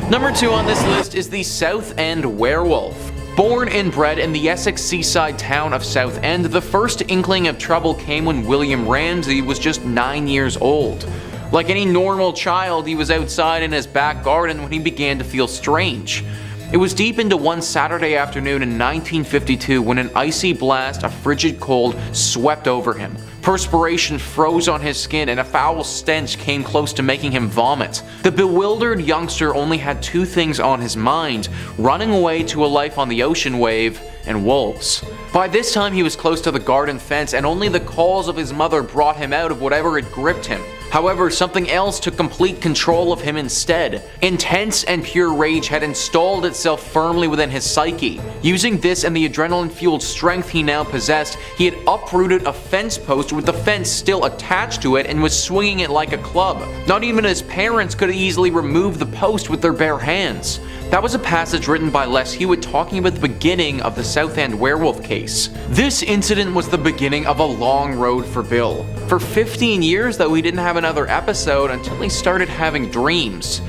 Number 2 on this list is the Southend werewolf. Born and bred in the Essex seaside town of Southend, the first inkling of trouble came when William Ramsay was just 9 years old. Like any normal child, he was outside in his back garden when he began to feel strange. It was deep into one Saturday afternoon in 1952 when an icy blast of frigid cold swept over him. Perspiration froze on his skin and a foul stench came close to making him vomit. The bewildered youngster only had 2 things on his mind: running away to a life on the ocean wave and wolves. By this time he was close to the garden fence, and only the calls of his mother brought him out of whatever had gripped him. However, something else took complete control of him instead. Intense and pure rage had installed itself firmly within his psyche. Using this and the adrenaline-fueled strength he now possessed, he had uprooted a fence post with the fence still attached to it and was swinging it like a club. Not even his parents could easily remove the post with their bare hands. That was a passage written by Les Hewitt talking about the beginning of the Southend werewolf case. This incident was the beginning of a long road for Bill. For 15 years, though, he didn't have another episode until he started having dreams.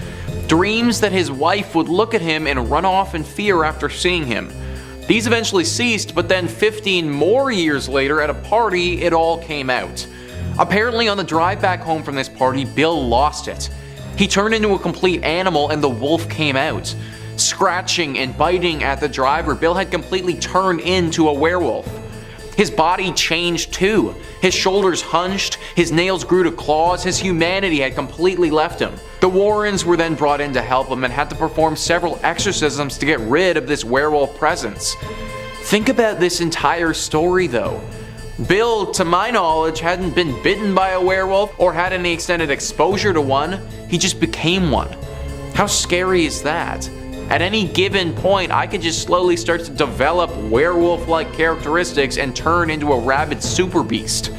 Dreams that his wife would look at him and run off in fear after seeing him. These eventually ceased, but then 15 more years later at a party, it all came out. Apparently on the drive back home from this party, Bill lost it. He turned into a complete animal and the wolf came out. Scratching and biting at the driver, Bill had completely turned into a werewolf. His body changed too. His shoulders hunched, his nails grew to claws, his humanity had completely left him. The Warrens were then brought in to help him and had to perform several exorcisms to get rid of this werewolf presence. Think about this entire story though. Bill, to my knowledge, hadn't been bitten by a werewolf or had any extended exposure to one, he just became one. How scary is that? At any given point, I could just slowly start to develop werewolf-like characteristics and turn into a rabid super beast.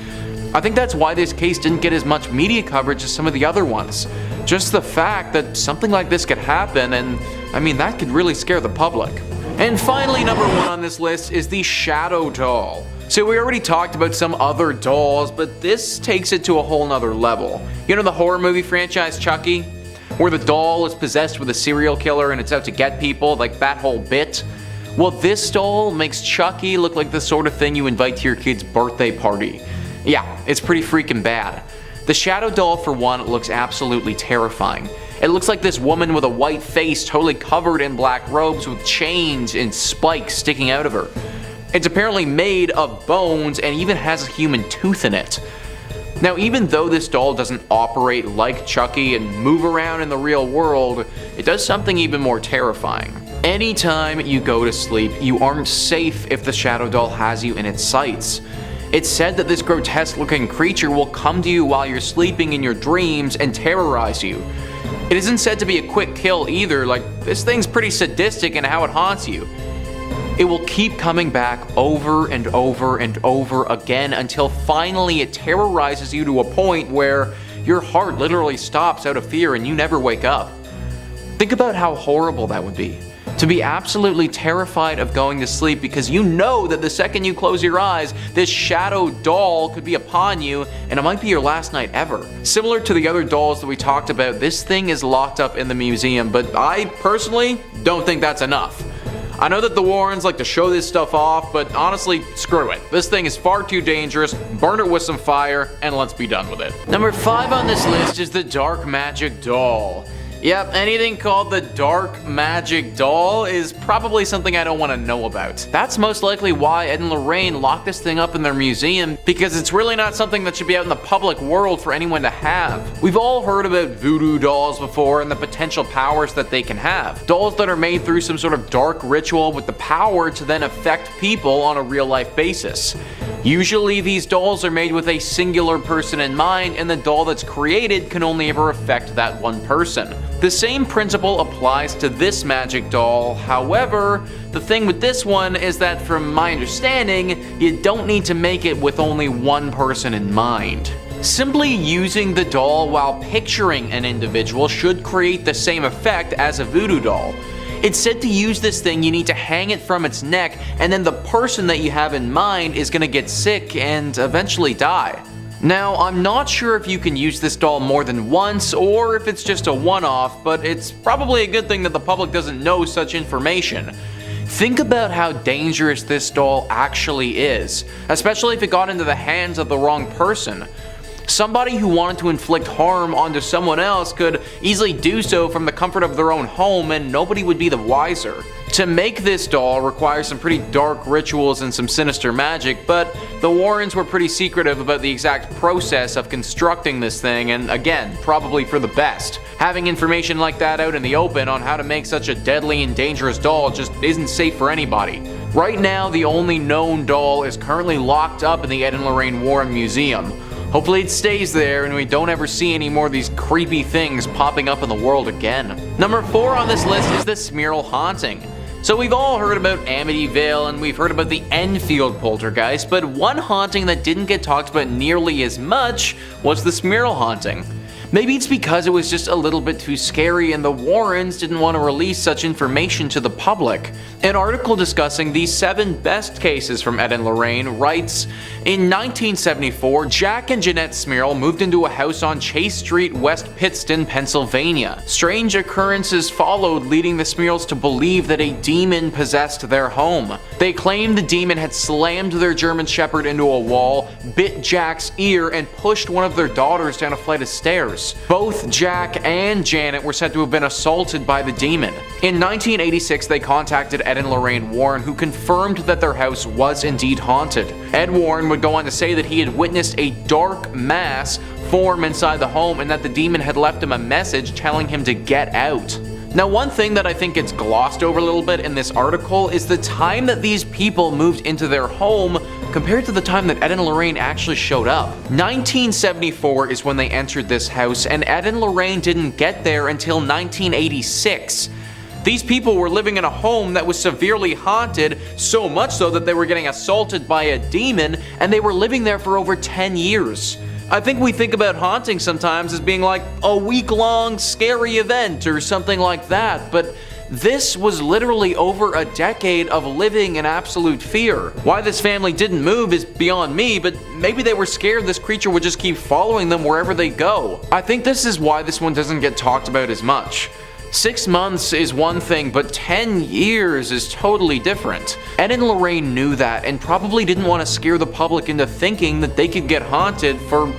I think that's why this case didn't get as much media coverage as some of the other ones. Just the fact that something like this could happen, and I mean, that could really scare the public. And finally, number 1 on this list is the Shadow Doll. So we already talked about some other dolls, but this takes it to a whole nother level. You know the horror movie franchise Chucky? Where the doll is possessed with a serial killer and it's out to get people, like that whole bit? Well, this doll makes Chucky look like the sort of thing you invite to your kid's birthday party. Yeah, it's pretty freaking bad. The Shadow Doll, for one, looks absolutely terrifying. It looks like this woman with a white face totally covered in black robes with chains and spikes sticking out of her. It's apparently made of bones and even has a human tooth in it. Now, even though this doll doesn't operate like Chucky and move around in the real world, it does something even more terrifying. Anytime you go to sleep, you aren't safe if the Shadow Doll has you in its sights. It's said that this grotesque looking creature will come to you while you're sleeping in your dreams and terrorize you. It isn't said to be a quick kill either, like this thing's pretty sadistic in how it haunts you. It will keep coming back over and over and over again until finally it terrorizes you to a point where your heart literally stops out of fear and you never wake up. Think about how horrible that would be. To be absolutely terrified of going to sleep because you know that the second you close your eyes, this shadow doll could be upon you and it might be your last night ever. Similar to the other dolls that we talked about, this thing is locked up in the museum, but I personally don't think that's enough. I know that the Warrens like to show this stuff off, but honestly, screw it. This thing is far too dangerous, burn it with some fire, and let's be done with it. Number 5 on this list is the Dark Magic Doll. Yep, anything called the Dark Magic Doll is probably something I don't want to know about. That's most likely why Ed and Lorraine locked this thing up in their museum, because it's really not something that should be out in the public world for anyone to have. We've all heard about voodoo dolls before and the potential powers that they can have. Dolls that are made through some sort of dark ritual with the power to then affect people on a real life basis. Usually these dolls are made with a singular person in mind, and the doll that's created can only ever affect that one person. The same principle applies to this magic doll, however, the thing with this one is that from my understanding, you don't need to make it with only one person in mind. Simply using the doll while picturing an individual should create the same effect as a voodoo doll. It's said to use this thing, you need to hang it from its neck, and then the person that you have in mind is gonna get sick and eventually die. Now, I'm not sure if you can use this doll more than once, or if it's just a one-off, but it's probably a good thing that the public doesn't know such information. Think about how dangerous this doll actually is, especially if it got into the hands of the wrong person. Somebody who wanted to inflict harm onto someone else could easily do so from the comfort of their own home and nobody would be the wiser. To make this doll requires some pretty dark rituals and some sinister magic, but the Warrens were pretty secretive about the exact process of constructing this thing, and again, probably for the best. Having information like that out in the open on how to make such a deadly and dangerous doll just isn't safe for anybody. Right now, the only known doll is currently locked up in the Ed and Lorraine Warren Museum. Hopefully it stays there and we don't ever see any more of these creepy things popping up in the world again. Number 4 on this list is the Smurl Haunting. So we've all heard about Amityville and we've heard about the Enfield poltergeist, but one haunting that didn't get talked about nearly as much was the Smurl Haunting. Maybe it's because it was just a little bit too scary and the Warrens didn't want to release such information to the public. An article discussing the 7 best cases from Ed and Lorraine writes, in 1974, Jack and Jeanette Smurl moved into a house on Chase Street, West Pittston, Pennsylvania. Strange occurrences followed, leading the Smurls to believe that a demon possessed their home. They claimed the demon had slammed their German Shepherd into a wall, bit Jack's ear, and pushed one of their daughters down a flight of stairs. years. Both Jack and Janet were said to have been assaulted by the demon. In 1986, they contacted Ed and Lorraine Warren, who confirmed that their house was indeed haunted. Ed Warren would go on to say that he had witnessed a dark mass form inside the home and that the demon had left him a message telling him to get out. Now, one thing that I think gets glossed over a little bit in this article is the time that these people moved into their home compared to the time that Ed and Lorraine actually showed up. 1974 is when they entered this house, and Ed and Lorraine didn't get there until 1986. These people were living in a home that was severely haunted, so much so that they were getting assaulted by a demon, and they were living there for over 10 years. I think we think about haunting sometimes as being like a week-long scary event or something like that, but this was literally over a decade of living in absolute fear. Why this family didn't move is beyond me, but maybe they were scared this creature would just keep following them wherever they go. I think this is why this one doesn't get talked about as much. 6 months is one thing, but 10 years is totally different. Ed and Lorraine knew that and probably didn't want to scare the public into thinking that they could get haunted for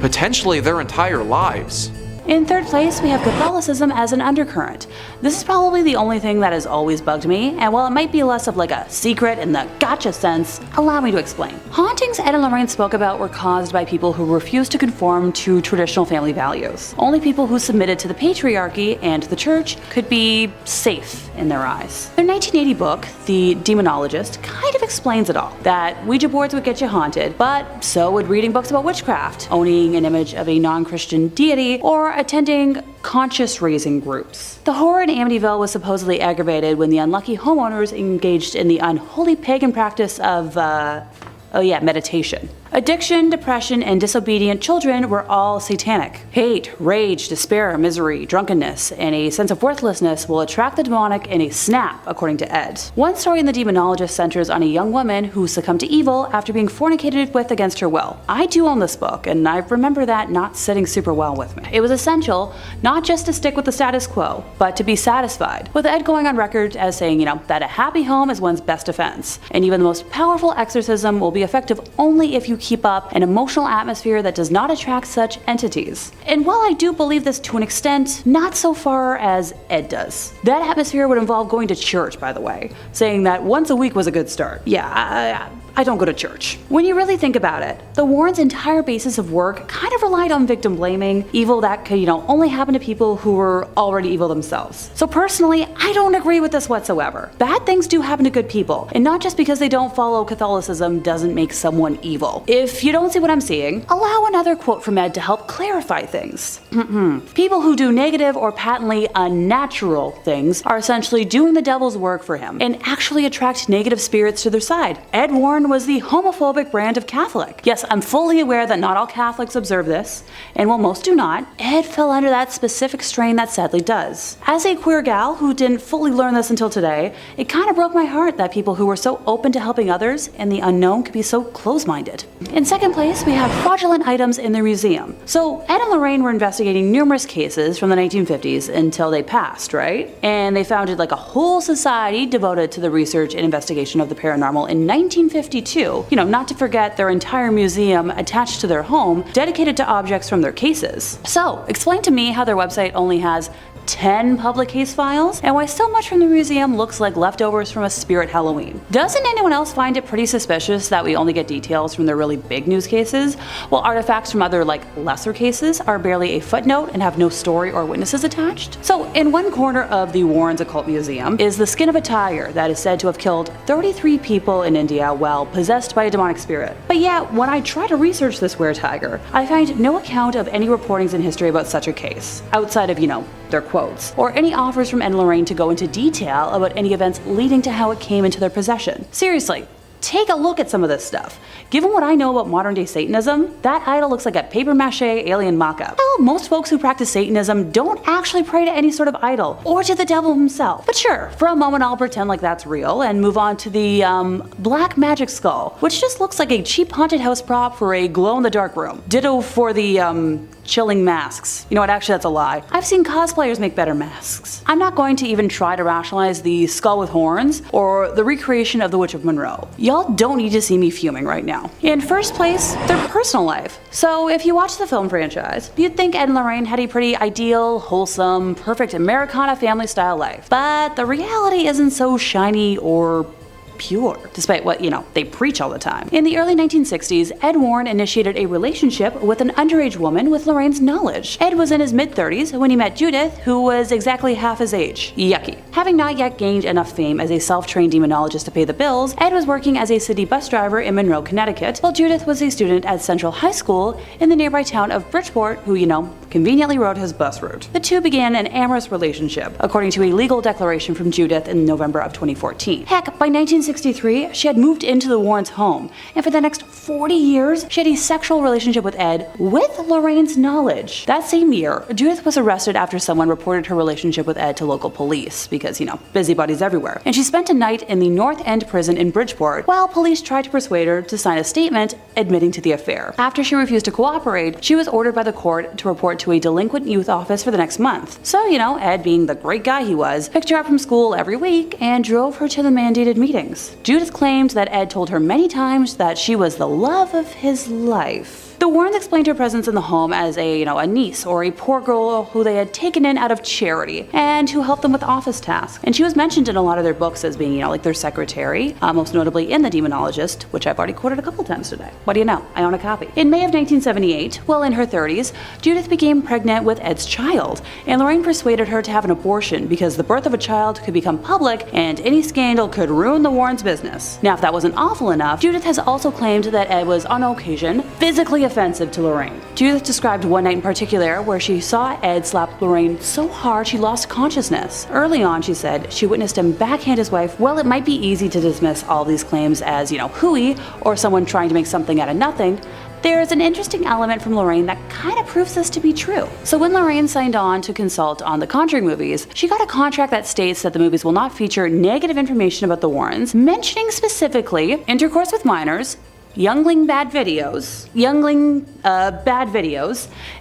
potentially their entire lives. In third place, we have Catholicism as an undercurrent. This is probably the only thing that has always bugged me, and while it might be less of like a secret in the gotcha sense, allow me to explain. Hauntings Ed and Lorraine spoke about were caused by people who refused to conform to traditional family values. Only people who submitted to the patriarchy and the church could be safe in their eyes. Their 1980 book, The Demonologist, kind of explains it all. That Ouija boards would get you haunted, but so would reading books about witchcraft, owning an image of a non-Christian deity, or attending conscious-raising groups. The horror in Amityville was supposedly aggravated when the unlucky homeowners engaged in the unholy pagan practice of, meditation. Addiction, depression, and disobedient children were all satanic. Hate, rage, despair, misery, drunkenness, and a sense of worthlessness will attract the demonic in a snap, according to Ed. One story in The Demonologist centers on a young woman who succumbed to evil after being fornicated with against her will. I do own this book, and I remember that not sitting super well with me. It was essential not just to stick with the status quo, but to be satisfied, with Ed going on record as saying, that a happy home is one's best defense, and even the most powerful exorcism will be effective only if you keep up an emotional atmosphere that does not attract such entities. And while I do believe this to an extent, not so far as Ed does. That atmosphere would involve going to church, by the way, saying that once a week was a good start. Yeah, I don't go to church. When you really think about it, the Warrens' entire basis of work kind of relied on victim blaming, evil that could, only happen to people who were already evil themselves. So personally, I don't agree with this whatsoever. Bad things do happen to good people, and not just because they don't follow Catholicism doesn't make someone evil. If you don't see what I'm seeing, allow another quote from Ed to help clarify things. People who do negative or patently unnatural things are essentially doing the devil's work for him and actually attract negative spirits to their side. Ed Warren was the homophobic brand of Catholic. Yes, I'm fully aware that not all Catholics observe this, and while most do not, Ed fell under that specific strain that sadly does. As a queer gal who didn't fully learn this until today, it kind of broke my heart that people who were so open to helping others and the unknown could be so close-minded. In second place, we have fraudulent items in the museum. So Ed and Lorraine were investigating numerous cases from the 1950s until they passed, right? And they founded like a whole society devoted to the research and investigation of the paranormal in 1952. Not to forget their entire museum attached to their home dedicated to objects from their cases. So, explain to me how their website only has 10 public case files, and why so much from the museum looks like leftovers from a spirit Halloween. Doesn't anyone else find it pretty suspicious that we only get details from the really big news cases, while artifacts from other lesser cases are barely a footnote and have no story or witnesses attached? So in one corner of the Warrens Occult Museum is the skin of a tiger that is said to have killed 33 people in India while possessed by a demonic spirit. But yet, when I try to research this were-tiger, I find no account of any reportings in history about such a case, outside of, their quotes, or any offers from Ed and Lorraine to go into detail about any events leading to how it came into their possession. Seriously, take a look at some of this stuff. Given what I know about modern day Satanism, that idol looks like a papier-mâché alien mock-up. Well, most folks who practice Satanism don't actually pray to any sort of idol, or to the devil himself. But sure, for a moment I'll pretend like that's real, and move on to the, black magic skull, which just looks like a cheap haunted house prop for a glow-in-the-dark room. Ditto for the, chilling masks. You know what, actually that's a lie. I've seen cosplayers make better masks. I'm not going to even try to rationalize the skull with horns or the recreation of the Witch of Monroe. Y'all don't need to see me fuming right now. In first place, their personal life. So if you watch the film franchise, you'd think Ed and Lorraine had a pretty ideal, wholesome, perfect Americana family style life. But the reality isn't so shiny or pure, despite what, they preach all the time. In the early 1960s, Ed Warren initiated a relationship with an underage woman with Lorraine's knowledge. Ed was in his mid-30s when he met Judith, who was exactly half his age. Yucky. Having not yet gained enough fame as a self-trained demonologist to pay the bills, Ed was working as a city bus driver in Monroe, Connecticut, while Judith was a student at Central High School in the nearby town of Bridgeport, who, conveniently rode his bus route. The two began an amorous relationship, according to a legal declaration from Judith in November of 2014. Heck, by 1963, she had moved into the Warrens' home, and for the next 40 years, she had a sexual relationship with Ed with Lorraine's knowledge. That same year, Judith was arrested after someone reported her relationship with Ed to local police, because, busybodies everywhere. And she spent a night in the North End prison in Bridgeport, while police tried to persuade her to sign a statement admitting to the affair. After she refused to cooperate, she was ordered by the court to report to a delinquent youth office for the next month. So, Ed, being the great guy he was, picked her up from school every week and drove her to the mandated meetings. Judith claimed that Ed told her many times that she was the love of his life. The Warrens explained her presence in the home as a niece or a poor girl who they had taken in out of charity and who helped them with office tasks. And she was mentioned in a lot of their books as being, like their secretary, most notably in The Demonologist, which I've already quoted a couple times today. What do you know? I own a copy. In May of 1978, while in her 30s, Judith became pregnant with Ed's child, and Lorraine persuaded her to have an abortion because the birth of a child could become public and any scandal could ruin the Warrens' business. Now, if that wasn't awful enough, Judith has also claimed that Ed was, on occasion, physically offensive to Lorraine. Judith described one night in particular where she saw Ed slap Lorraine so hard she lost consciousness. Early on, she said, she witnessed him backhand his wife. Well, it might be easy to dismiss all these claims as, hooey, or someone trying to make something out of nothing. There's an interesting element from Lorraine that kind of proves this to be true. So when Lorraine signed on to consult on the Conjuring movies, she got a contract that states that the movies will not feature negative information about the Warrens, mentioning specifically intercourse with minors, youngling bad videos,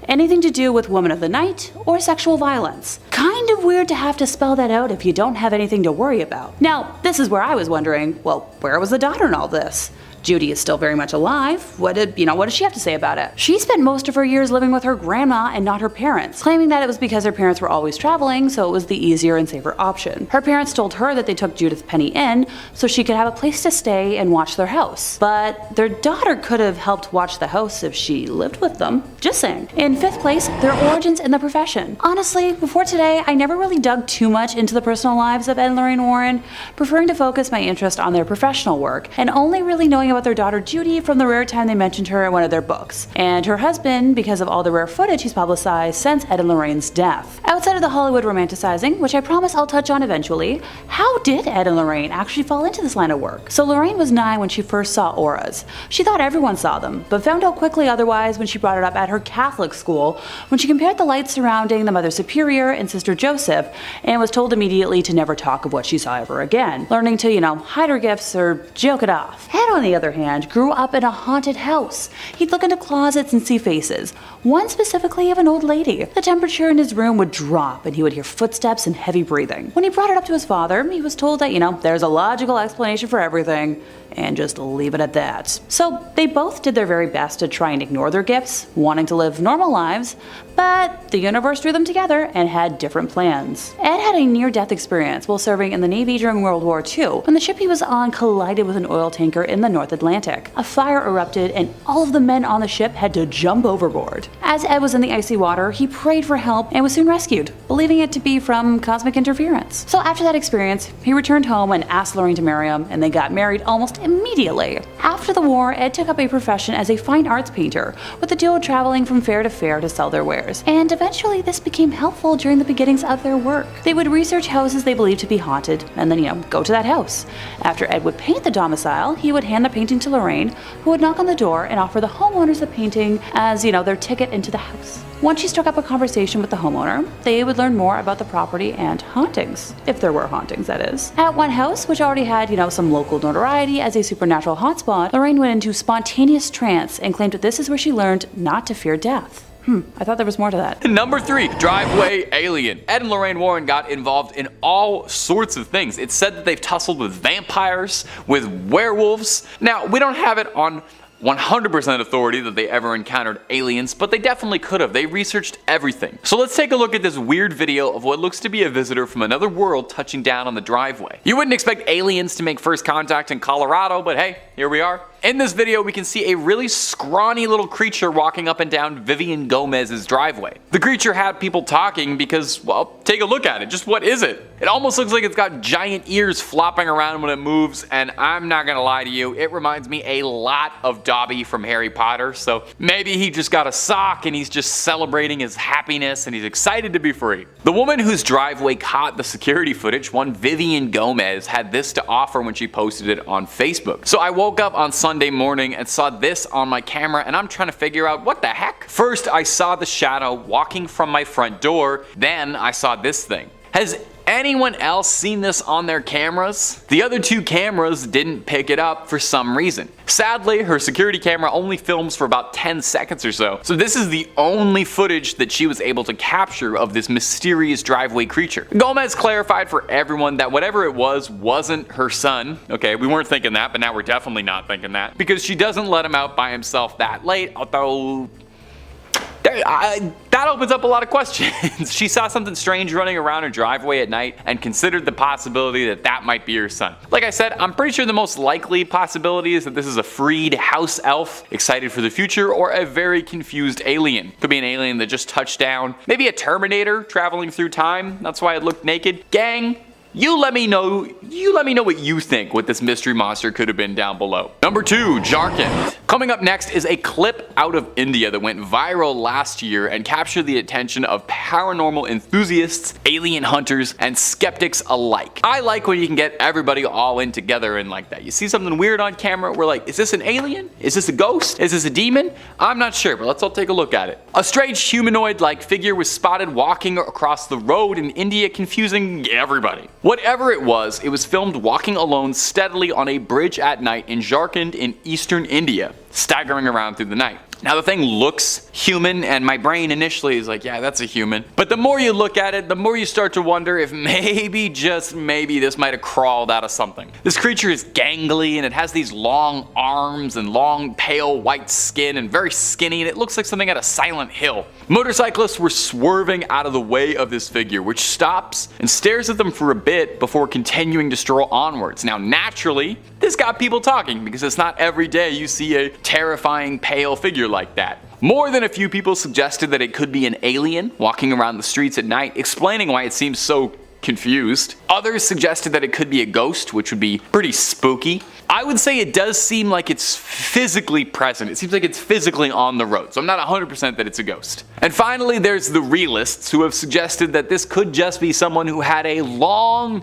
anything to do with woman of the night, or sexual violence. Kind of weird to have to spell that out if you don't have anything to worry about. Now, this is where I was wondering, well, where was the daughter in all this? Judy is still very much alive. What does she have to say about it? She spent most of her years living with her grandma and not her parents, claiming that it was because her parents were always traveling, so it was the easier and safer option. Her parents told her that they took Judith Penny in so she could have a place to stay and watch their house. But their daughter could have helped watch the house if she lived with them. Just saying. In fifth place, their origins in the profession. Honestly, before today, I never really dug too much into the personal lives of Ed and Lorraine Warren, preferring to focus my interest on their professional work, and only really knowing about their daughter Judy from the rare time they mentioned her in one of their books, and her husband because of all the rare footage he's publicized since Ed and Lorraine's death. Outside of the Hollywood romanticizing, which I promise I'll touch on eventually, how did Ed and Lorraine actually fall into this line of work? So Lorraine was 9 when she first saw auras. She thought everyone saw them, but found out quickly otherwise when she brought it up at her Catholic school, when she compared the lights surrounding the Mother Superior and Sister Joseph, and was told immediately to never talk of what she saw ever again, learning to, hide her gifts or joke it off. Ed, on the other hand, grew up in a haunted house. He'd look into closets and see faces, one specifically of an old lady. The temperature in his room would drop and he would hear footsteps and heavy breathing. When he brought it up to his father, he was told that, there's a logical explanation for everything, and just leave it at that. So they both did their very best to try and ignore their gifts, wanting to live normal lives, but the universe threw them together and had different plans. Ed had a near-death experience while serving in the Navy during World War II, when the ship he was on collided with an oil tanker in the North Atlantic. A fire erupted and all of the men on the ship had to jump overboard. As Ed was in the icy water, he prayed for help and was soon rescued, believing it to be from cosmic interference. So after that experience, he returned home and asked Lorraine to marry him, and they got married almost immediately. After the war, Ed took up a profession as a fine arts painter, with the duo traveling from fair to fair to sell their wares. And eventually this became helpful during the beginnings of their work. They would research houses they believed to be haunted, and then, go to that house. After Ed would paint the domicile, he would hand the painting to Lorraine, who would knock on the door and offer the homeowners the painting as, their ticket into the house. Once she struck up a conversation with the homeowner, they would learn more about the property and hauntings, if there were hauntings, that is. At one house, which already had, some local notoriety as a supernatural hotspot, Lorraine went into spontaneous trance and claimed that this is where she learned not to fear death. I thought there was more to that. Number 3, driveway alien. Ed and Lorraine Warren got involved in all sorts of things. It's said that they've tussled with vampires, with werewolves. Now, we don't have it on 100% authority that they ever encountered aliens, but they definitely could have. They researched everything. So let's take a look at this weird video of what looks to be a visitor from another world touching down on the driveway. You wouldn't expect aliens to make first contact in Colorado, but hey, here we are. In this video, we can see a really scrawny little creature walking up and down Vivian Gomez's driveway. The creature had people talking because, well, take a look at it. Just what is it? It almost looks like it's got giant ears flopping around when it moves, and I'm not gonna lie to you, it reminds me a lot of Dobby from Harry Potter, so maybe he just got a sock and he's just celebrating his happiness and he's excited to be free. The woman whose driveway caught the security footage, one Vivian Gomez, had this to offer when she posted it on Facebook. So I woke up on Sunday morning and saw this on my camera, and I'm trying to figure out what the heck. First, I saw the shadow walking from my front door, then I saw this thing. Has anyone else seen this on their cameras? The other 2 cameras didn't pick it up for some reason. Sadly, her security camera only films for about 10 seconds or so this is the only footage that she was able to capture of this mysterious driveway creature. Gomez clarified for everyone that whatever it was wasn't her son. Okay, we weren't thinking that, but now we're definitely not thinking that, because she doesn't let him out by himself that late, although that opens up a lot of questions. She saw something strange running around her driveway at night and considered the possibility that that might be her son. Like I said, I'm pretty sure the most likely possibility is that this is a freed house elf excited for the future, or a very confused alien. Could be an alien that just touched down. Maybe a Terminator traveling through time. That's why it looked naked. Gang, you let me know what you think what this mystery monster could have been down below. Number 2, Jharkhand. Coming up next is a clip out of India that went viral last year and captured the attention of paranormal enthusiasts, alien hunters, and skeptics alike. I like when you can get everybody all in together and like that. You see something weird on camera, we're like, is this an alien? Is this a ghost? Is this a demon? I'm not sure, but let's all take a look at it. A strange humanoid-like figure was spotted walking across the road in India, confusing everybody. Whatever it was filmed walking alone steadily on a bridge at night in Jharkhand in eastern India, staggering around through the night. Now the thing looks human, and my brain initially is like, yeah, that's a human. But the more you look at it, the more you start to wonder if maybe, just maybe, this might have crawled out of something. This creature is gangly, and it has these long arms and long pale white skin and very skinny, and it looks like something out of Silent Hill. Motorcyclists were swerving out of the way of this figure, which stops and stares at them for a bit before continuing to stroll onwards. Now naturally, this got people talking, because it's not every day you see a terrifying pale figure like that. More than a few people suggested that it could be an alien walking around the streets at night, explaining why it seems so confused. Others suggested that it could be a ghost, which would be pretty spooky. I would say it does seem like it's physically present. It seems like it's physically on the road, so I'm not 100% that it's a ghost. And finally, there's the realists, who have suggested that this could just be someone who had a long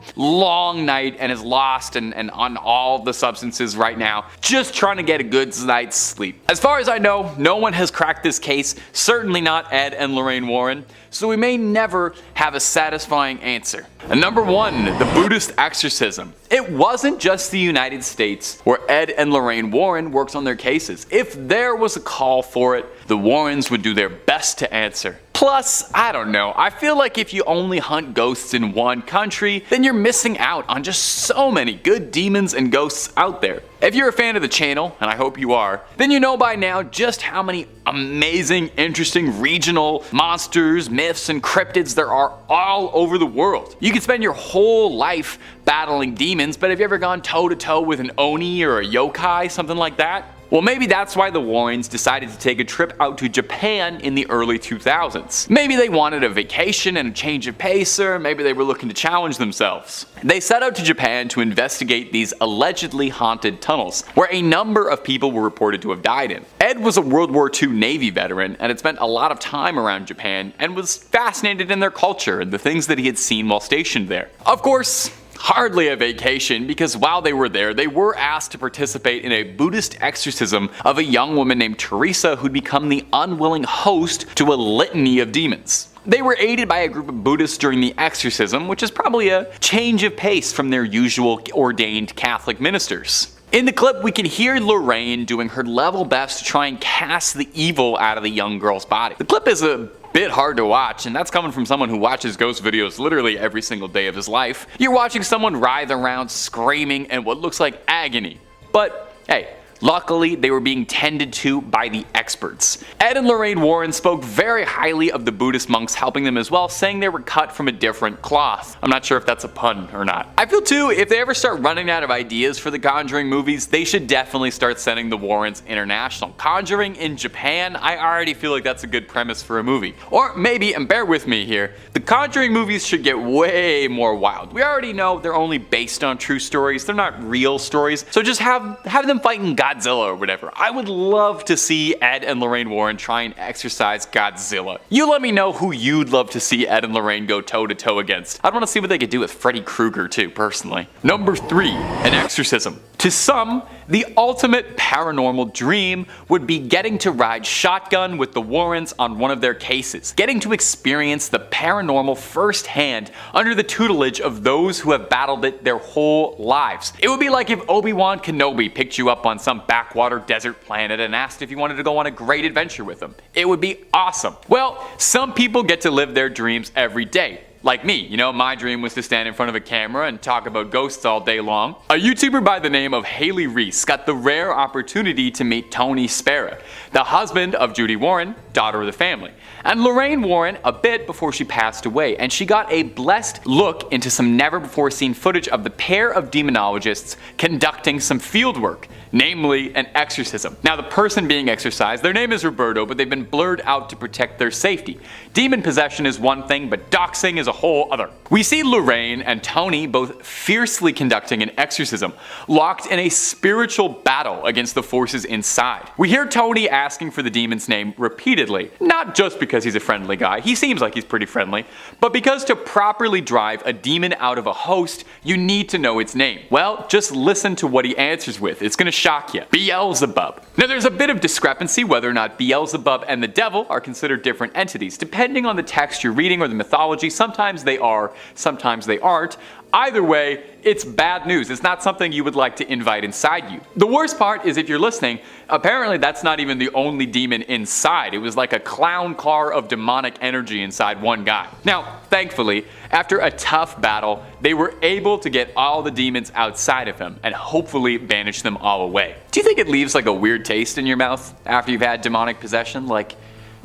night and is lost and on all the substances right now, just trying to get a good night's sleep. As far as I know, no one has cracked this case, certainly not Ed and Lorraine Warren, so we may never have a satisfying answer. And number 1, the Buddhist exorcism. It wasn't just the United States where Ed and Lorraine Warren worked on their cases. If there was a call for it, the Warrens would do their best to answer. Plus, I don't know, I feel like if you only hunt ghosts in one country, then you're missing out on just so many good demons and ghosts out there. If you're a fan of the channel, and I hope you are, then you know by now just how many amazing, interesting regional monsters, myths, and cryptids there are all over the world. You could spend your whole life battling demons, but have you ever gone toe-to-toe with an Oni or a yokai, something like that? Well, maybe that's why the Warrens decided to take a trip out to Japan in the early 2000s. Maybe they wanted a vacation and a change of pace, or maybe they were looking to challenge themselves. They set out to Japan to investigate these allegedly haunted tunnels, where a number of people were reported to have died in. Ed was a World War II Navy veteran and had spent a lot of time around Japan and was fascinated in their culture and the things that he had seen while stationed there. Of course, hardly a vacation, because while they were there, they were asked to participate in a Buddhist exorcism of a young woman named Teresa who'd become the unwilling host to a litany of demons. They were aided by a group of Buddhists during the exorcism, which is probably a change of pace from their usual ordained Catholic ministers. In the clip, we can hear Lorraine doing her level best to try and cast the evil out of the young girl's body. The clip is a bit hard to watch, and that's coming from someone who watches ghost videos literally every single day of his life. You're watching someone writhe around screaming in what looks like agony. But hey, luckily, they were being tended to by the experts. Ed and Lorraine Warren spoke very highly of the Buddhist monks helping them as well, saying they were cut from a different cloth. I'm not sure if that's a pun or not. I feel too, if they ever start running out of ideas for the Conjuring movies, they should definitely start sending the Warrens international. Conjuring in Japan, I already feel like that's a good premise for a movie. Or maybe, and bear with me here, the Conjuring movies should get way more wild. We already know they're only based on true stories, they're not real stories, so just have them fighting Godzilla or whatever. I would love to see Ed and Lorraine Warren try and exorcise Godzilla. You let me know who you'd love to see Ed and Lorraine go toe to toe against. I'd want to see what they could do with Freddy Krueger too, personally. Number 3, an exorcism. To some, the ultimate paranormal dream would be getting to ride shotgun with the Warrens on one of their cases, getting to experience the paranormal firsthand under the tutelage of those who have battled it their whole lives. It would be like if Obi-Wan Kenobi picked you up on some backwater desert planet and asked if you wanted to go on a great adventure with him. It would be awesome. Well, some people get to live their dreams every day. Like me, you know, my dream was to stand in front of a camera and talk about ghosts all day long. A YouTuber by the name of Haley Reese got the rare opportunity to meet Tony Spera, the husband of Judy Warren, daughter of the family, and Lorraine Warren a bit before she passed away, and she got a blessed look into some never before seen footage of the pair of demonologists conducting some field work, namely an exorcism. Now the person being exorcised, their name is Roberto, but they've been blurred out to protect their safety. Demon possession is one thing, but doxing is a whole other. We see Lorraine and Tony both fiercely conducting an exorcism, locked in a spiritual battle against the forces inside. We hear Tony asking for the demon's name repeatedly, not just because he's a friendly guy, he seems like he's pretty friendly, but because to properly drive a demon out of a host, you need to know its name. Well, just listen to what he answers with, it's gonna shock you. Beelzebub. Now there's a bit of discrepancy whether or not Beelzebub and the devil are considered different entities. Depending on the text you're reading or the mythology, sometimes they are, sometimes they aren't. Either way, it's bad news. It's not something you would like to invite inside you. The worst part is if you're listening, apparently that's not even the only demon inside. It was like a clown car of demonic energy inside one guy. Now, thankfully, after a tough battle, they were able to get all the demons outside of him and hopefully banish them all away. Do you think it leaves like a weird taste in your mouth after you've had demonic possession? Like,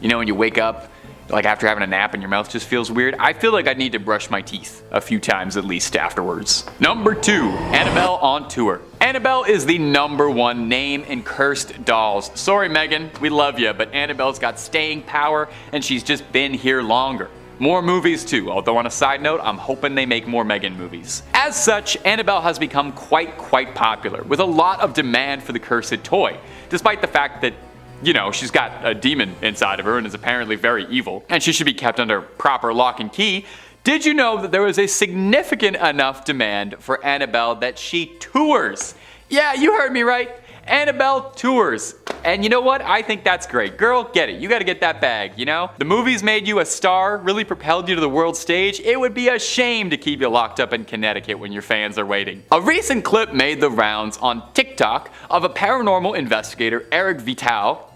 you know, when you wake up, like after having a nap and your mouth just feels weird? I feel like I need to brush my teeth a few times at least afterwards. Number 2, Annabelle on tour. Annabelle is the #1 name in cursed dolls. Sorry Megan, we love you, but Annabelle's got staying power and she's just been here longer. More movies too, although on a side note, I'm hoping they make more Megan movies. As such, Annabelle has become quite popular, with a lot of demand for the cursed toy, despite the fact that, you know, she's got a demon inside of her and is apparently very evil, and she should be kept under proper lock and key. Did you know that there was a significant enough demand for Annabelle that she tours? Yeah, you heard me right. Annabelle tours. And you know what? I think that's great. Girl, get it. You gotta get that bag, you know? The movies made you a star, really propelled you to the world stage. It would be a shame to keep you locked up in Connecticut when your fans are waiting. A recent clip made the rounds on TikTok of a paranormal investigator, Eric Vital,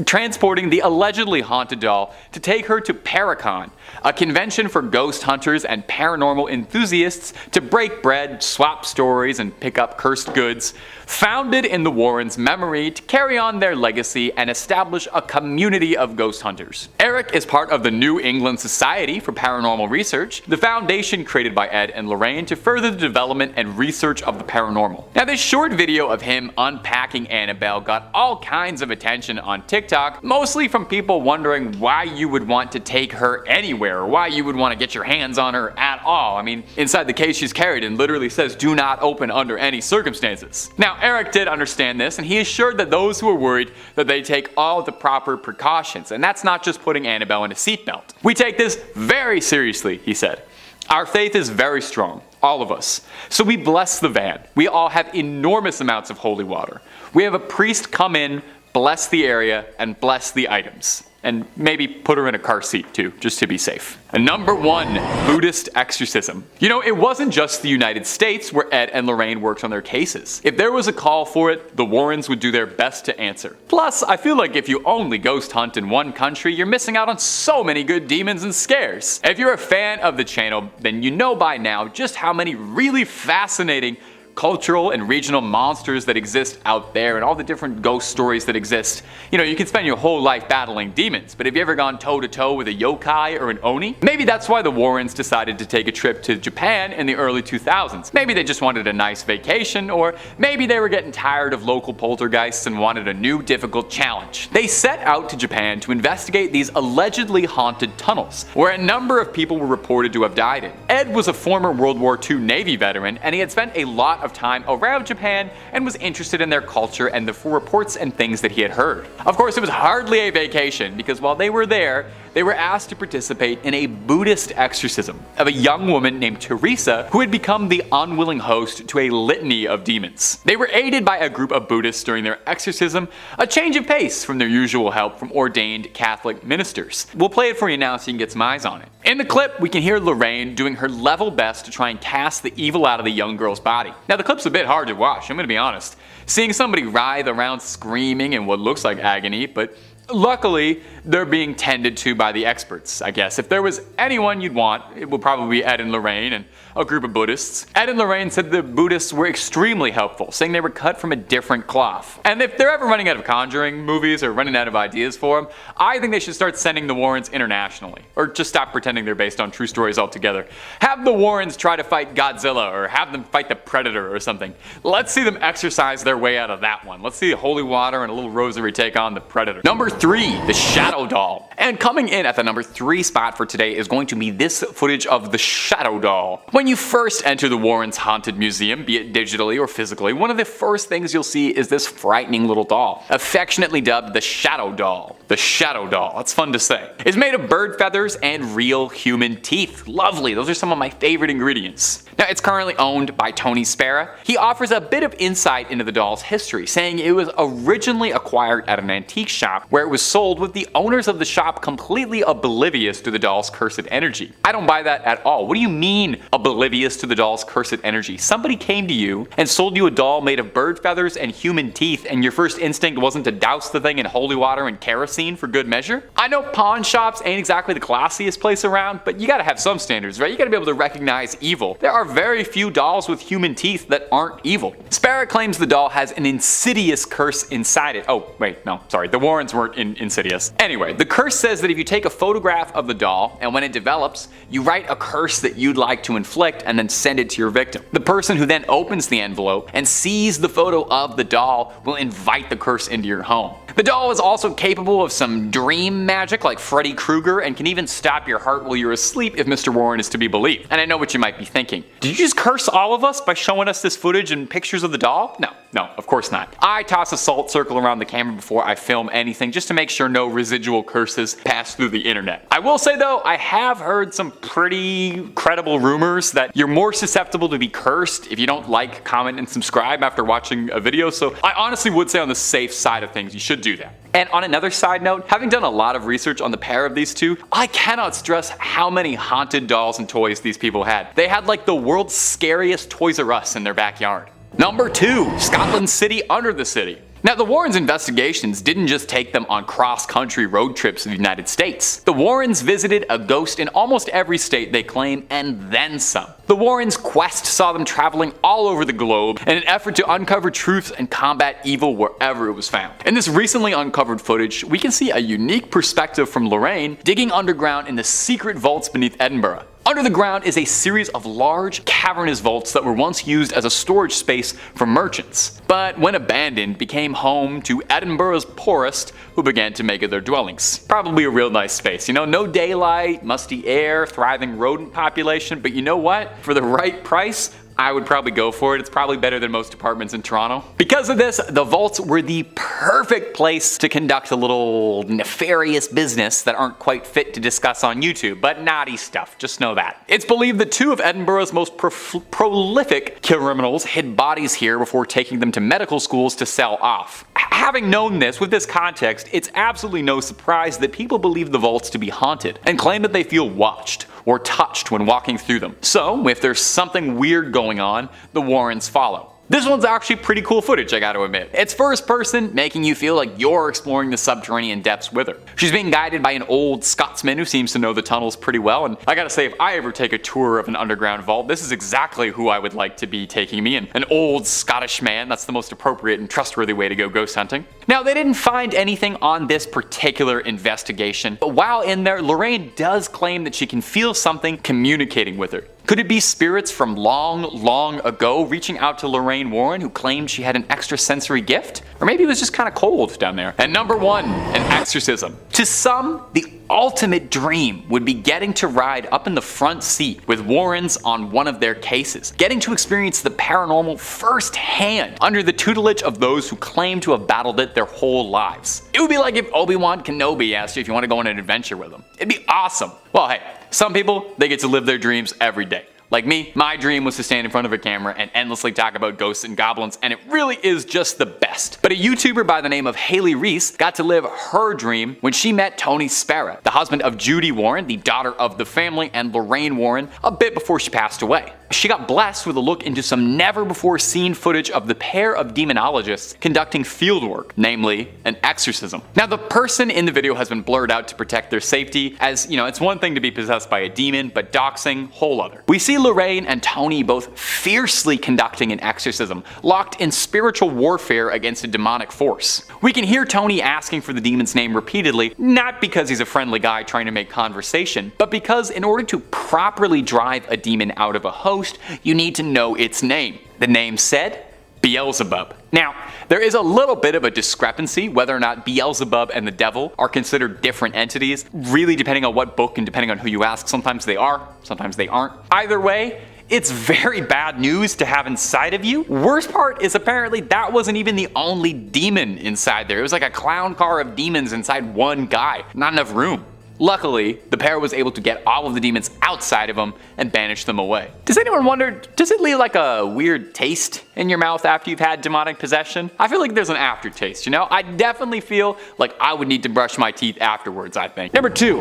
transporting the allegedly haunted doll to take her to Paracon, a convention for ghost hunters and paranormal enthusiasts to break bread, swap stories, and pick up cursed goods. Founded in the Warrens' memory to carry on their legacy and establish a community of ghost hunters. Eric is part of the New England Society for Paranormal Research, the foundation created by Ed and Lorraine to further the development and research of the paranormal. Now this short video of him unpacking Annabelle got all kinds of attention on TikTok, mostly from people wondering why you would want to take her anywhere, or why you would want to get your hands on her at all. I mean, inside the case she's carried and literally says do not open under any circumstances. Now Eric did understand this, and he assured that those who are worried that they take all the proper precautions, and that's not just putting Annabelle in a seatbelt. We take this very seriously, he said. Our faith is very strong, all of us. So we bless the van. We all have enormous amounts of holy water. We have a priest come in, bless the area, and bless the items. And maybe put her in a car seat too, just to be safe. And number 1, Buddhist exorcism. You know, it wasn't just the United States where Ed and Lorraine worked on their cases. If there was a call for it, the Warrens would do their best to answer. Plus, I feel like if you only ghost hunt in one country, you're missing out on so many good demons and scares. If you're a fan of the channel, then you know by now just how many really fascinating cultural and regional monsters that exist out there and all the different ghost stories that exist. You know, you can spend your whole life battling demons, but have you ever gone toe to toe with a yokai or an oni? Maybe that's why the Warrens decided to take a trip to Japan in the early 2000s. Maybe they just wanted a nice vacation, or maybe they were getting tired of local poltergeists and wanted a new difficult challenge. They set out to Japan to investigate these allegedly haunted tunnels, where a number of people were reported to have died in. Ed was a former World War II Navy veteran, and he had spent a lot of time around Japan and was interested in their culture and the reports and things that he had heard. Of course, it was hardly a vacation, because while they were there, they were asked to participate in a Buddhist exorcism of a young woman named Teresa who had become the unwilling host to a litany of demons. They were aided by a group of Buddhists during their exorcism, a change of pace from their usual help from ordained Catholic ministers. We'll play it for you now so you can get some eyes on it. In the clip, we can hear Lorraine doing her level best to try and cast the evil out of the young girl's body. Now, the clip's a bit hard to watch, I'm gonna be honest. Seeing somebody writhe around screaming in what looks like agony, but luckily, they're being tended to by the experts, I guess. If there was anyone you'd want, it would probably be Ed and Lorraine and a group of Buddhists. Ed and Lorraine said the Buddhists were extremely helpful, saying they were cut from a different cloth. And if they're ever running out of Conjuring movies or running out of ideas for them, I think they should start sending the Warrens internationally. Or just stop pretending they're based on true stories altogether. Have the Warrens try to fight Godzilla, or have them fight the Predator or something. Let's see them exercise their way out of that one. Let's see holy water and a little rosary take on the Predator. Number 3, the Shadow Doll. And coming in at the number 3 spot for today is going to be this footage of the Shadow Doll. When you first enter the Warrens' haunted museum, be it digitally or physically, one of the first things you'll see is this frightening little doll, affectionately dubbed the Shadow Doll. The Shadow Doll, that's fun to say. It's made of bird feathers and real human teeth. Lovely, those are some of my favorite ingredients. Now, it's currently owned by Tony Spera. He offers a bit of insight into the doll's history, saying it was originally acquired at an antique shop where it was sold with the owners of the shop completely oblivious to the doll's cursed energy. I don't buy that at all. What do you mean oblivious to the doll's cursed energy? Somebody came to you and sold you a doll made of bird feathers and human teeth, and your first instinct wasn't to douse the thing in holy water and kerosene for good measure? I know pawn shops ain't exactly the classiest place around, but you gotta have some standards, right? You gotta be able to recognize evil. There are very few dolls with human teeth that aren't evil. Spera claims the doll has an insidious curse inside it. Oh, wait, no, sorry, the Warrens weren't insidious. Anyway, the curse says that if you take a photograph of the doll, and when it develops, you write a curse that you'd like to inflict and then send it to your victim. The person who then opens the envelope and sees the photo of the doll will invite the curse into your home. The doll is also capable of some dream magic like Freddy Krueger, and can even stop your heart while you're asleep if Mr. Warren is to be believed. And I know what you might be thinking. Did you just curse all of us by showing us this footage and pictures of the doll? No, of course not. I toss a salt circle around the camera before I film anything just to make sure no residual curses pass through the internet. I will say though, I have heard some pretty credible rumors that you're more susceptible to be cursed if you don't like, comment, and subscribe after watching a video, so I honestly would say on the safe side of things, you should do that. And on another side note, having done a lot of research on the pair of these two, I cannot stress how many haunted dolls and toys these people had. They had like the world's scariest Toys R Us in their backyard. Number 2, Scotland City under the city. Now, the Warrens' investigations didn't just take them on cross-country road trips in the United States. The Warrens visited a ghost in almost every state they claim, and then some. The Warrens' quest saw them traveling all over the globe in an effort to uncover truth and combat evil wherever it was found. In this recently uncovered footage, we can see a unique perspective from Lorraine digging underground in the secret vaults beneath Edinburgh. Under the ground is a series of large, cavernous vaults that were once used as a storage space for merchants, but when abandoned became home to Edinburgh's poorest, who began to make it their dwellings. Probably a real nice space, you know, no daylight, musty air, thriving rodent population, but you know what? For the right price, I would probably go for it. It's probably better than most apartments in Toronto. Because of this, the vaults were the perfect place to conduct a little nefarious business that aren't quite fit to discuss on YouTube, but naughty stuff, just know that. It's believed that 2 of Edinburgh's most prolific criminals hid bodies here before taking them to medical schools to sell off. Having known this, with this context, it's absolutely no surprise that people believe the vaults to be haunted, and claim that they feel watched or touched when walking through them. So, if there's something weird going on, the Warrens follow. This one's actually pretty cool footage, I gotta admit. It's first person, making you feel like you're exploring the subterranean depths with her. She's being guided by an old Scotsman who seems to know the tunnels pretty well, and I gotta say, if I ever take a tour of an underground vault, this is exactly who I would like to be taking me in. An old Scottish man, that's the most appropriate and trustworthy way to go ghost hunting. Now, they didn't find anything on this particular investigation, but while in there, Lorraine does claim that she can feel something communicating with her. Could it be spirits from long ago reaching out to Lorraine Warren, who claimed she had an extrasensory gift? Or maybe it was just kind of cold down there. And number 1, an exorcism. To some, the ultimate dream would be getting to ride up in the front seat with Warrens on one of their cases, getting to experience the paranormal firsthand under the tutelage of those who claim to have battled it their whole lives. It would be like if Obi-Wan Kenobi asked you if you want to go on an adventure with him. It'd be awesome. Well, hey, some people, they get to live their dreams every day. Like me, my dream was to stand in front of a camera and endlessly talk about ghosts and goblins, and it really is just the best. But a YouTuber by the name of Haley Reese got to live her dream when she met Tony Spera, the husband of Judy Warren, the daughter of the family, and Lorraine Warren, a bit before she passed away. She got blessed with a look into some never-before-seen footage of the pair of demonologists conducting fieldwork, namely an exorcism. Now, the person in the video has been blurred out to protect their safety, as, you know, it's one thing to be possessed by a demon, but doxing, whole other. We see Lorraine and Tony both fiercely conducting an exorcism, locked in spiritual warfare against a demonic force. We can hear Tony asking for the demon's name repeatedly, not because he's a friendly guy trying to make conversation, but because in order to properly drive a demon out of a host, you need to know its name. The name said, Beelzebub. Now, there is a little bit of a discrepancy whether or not Beelzebub and the devil are considered different entities, really depending on what book and depending on who you ask. Sometimes they are, sometimes they aren't. Either way, it's very bad news to have inside of you. Worst part is apparently that wasn't even the only demon inside there. It was like a clown car of demons inside one guy. Not enough room. Luckily, the pair was able to get all of the demons outside of them and banish them away. Does anyone wonder, does it leave like a weird taste in your mouth after you've had demonic possession? I feel like there's an aftertaste, you know? I definitely feel like I would need to brush my teeth afterwards, I think. Number 2,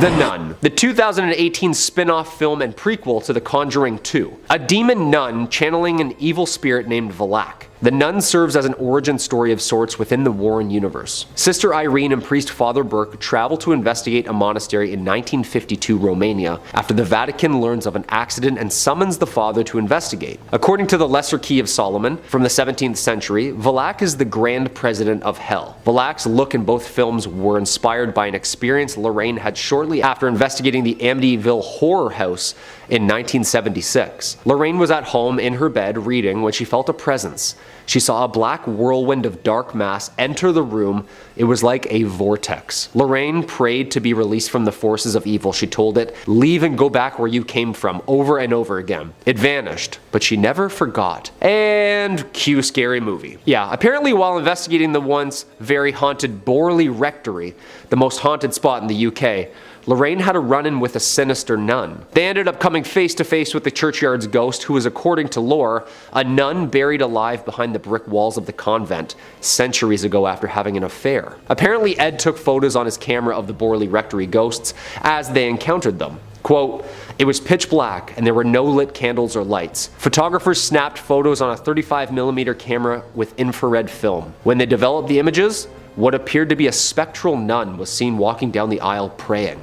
The Nun, the 2018 spin-off film and prequel to The Conjuring 2. A demon nun channeling an evil spirit named Valak. The Nun serves as an origin story of sorts within the Warren universe. Sister Irene and priest Father Burke travel to investigate a monastery in 1952 Romania after the Vatican learns of an accident and summons the father to investigate. According to the Lesser Key of Solomon from the 17th century, Valak is the Grand President of Hell. Valak's look in both films were inspired by an experience Lorraine had shortly after investigating the Amityville horror house in 1976. Lorraine was at home in her bed reading when she felt a presence. She saw a black whirlwind of dark mass enter the room. It was like a vortex. Lorraine prayed to be released from the forces of evil. She told it, "Leave and go back where you came from," over and over again. It vanished, but she never forgot. And cue scary movie. Yeah, apparently while investigating the once very haunted Borley Rectory, the most haunted spot in the UK, Lorraine had a run-in with a sinister nun. They ended up coming face to face with the churchyard's ghost, who was, according to lore, a nun buried alive behind the brick walls of the convent centuries ago after having an affair. Apparently Ed took photos on his camera of the Borley Rectory ghosts as they encountered them. Quote, "It was pitch black and there were no lit candles or lights. Photographers snapped photos on a 35mm camera with infrared film. When they developed the images, what appeared to be a spectral nun was seen walking down the aisle praying."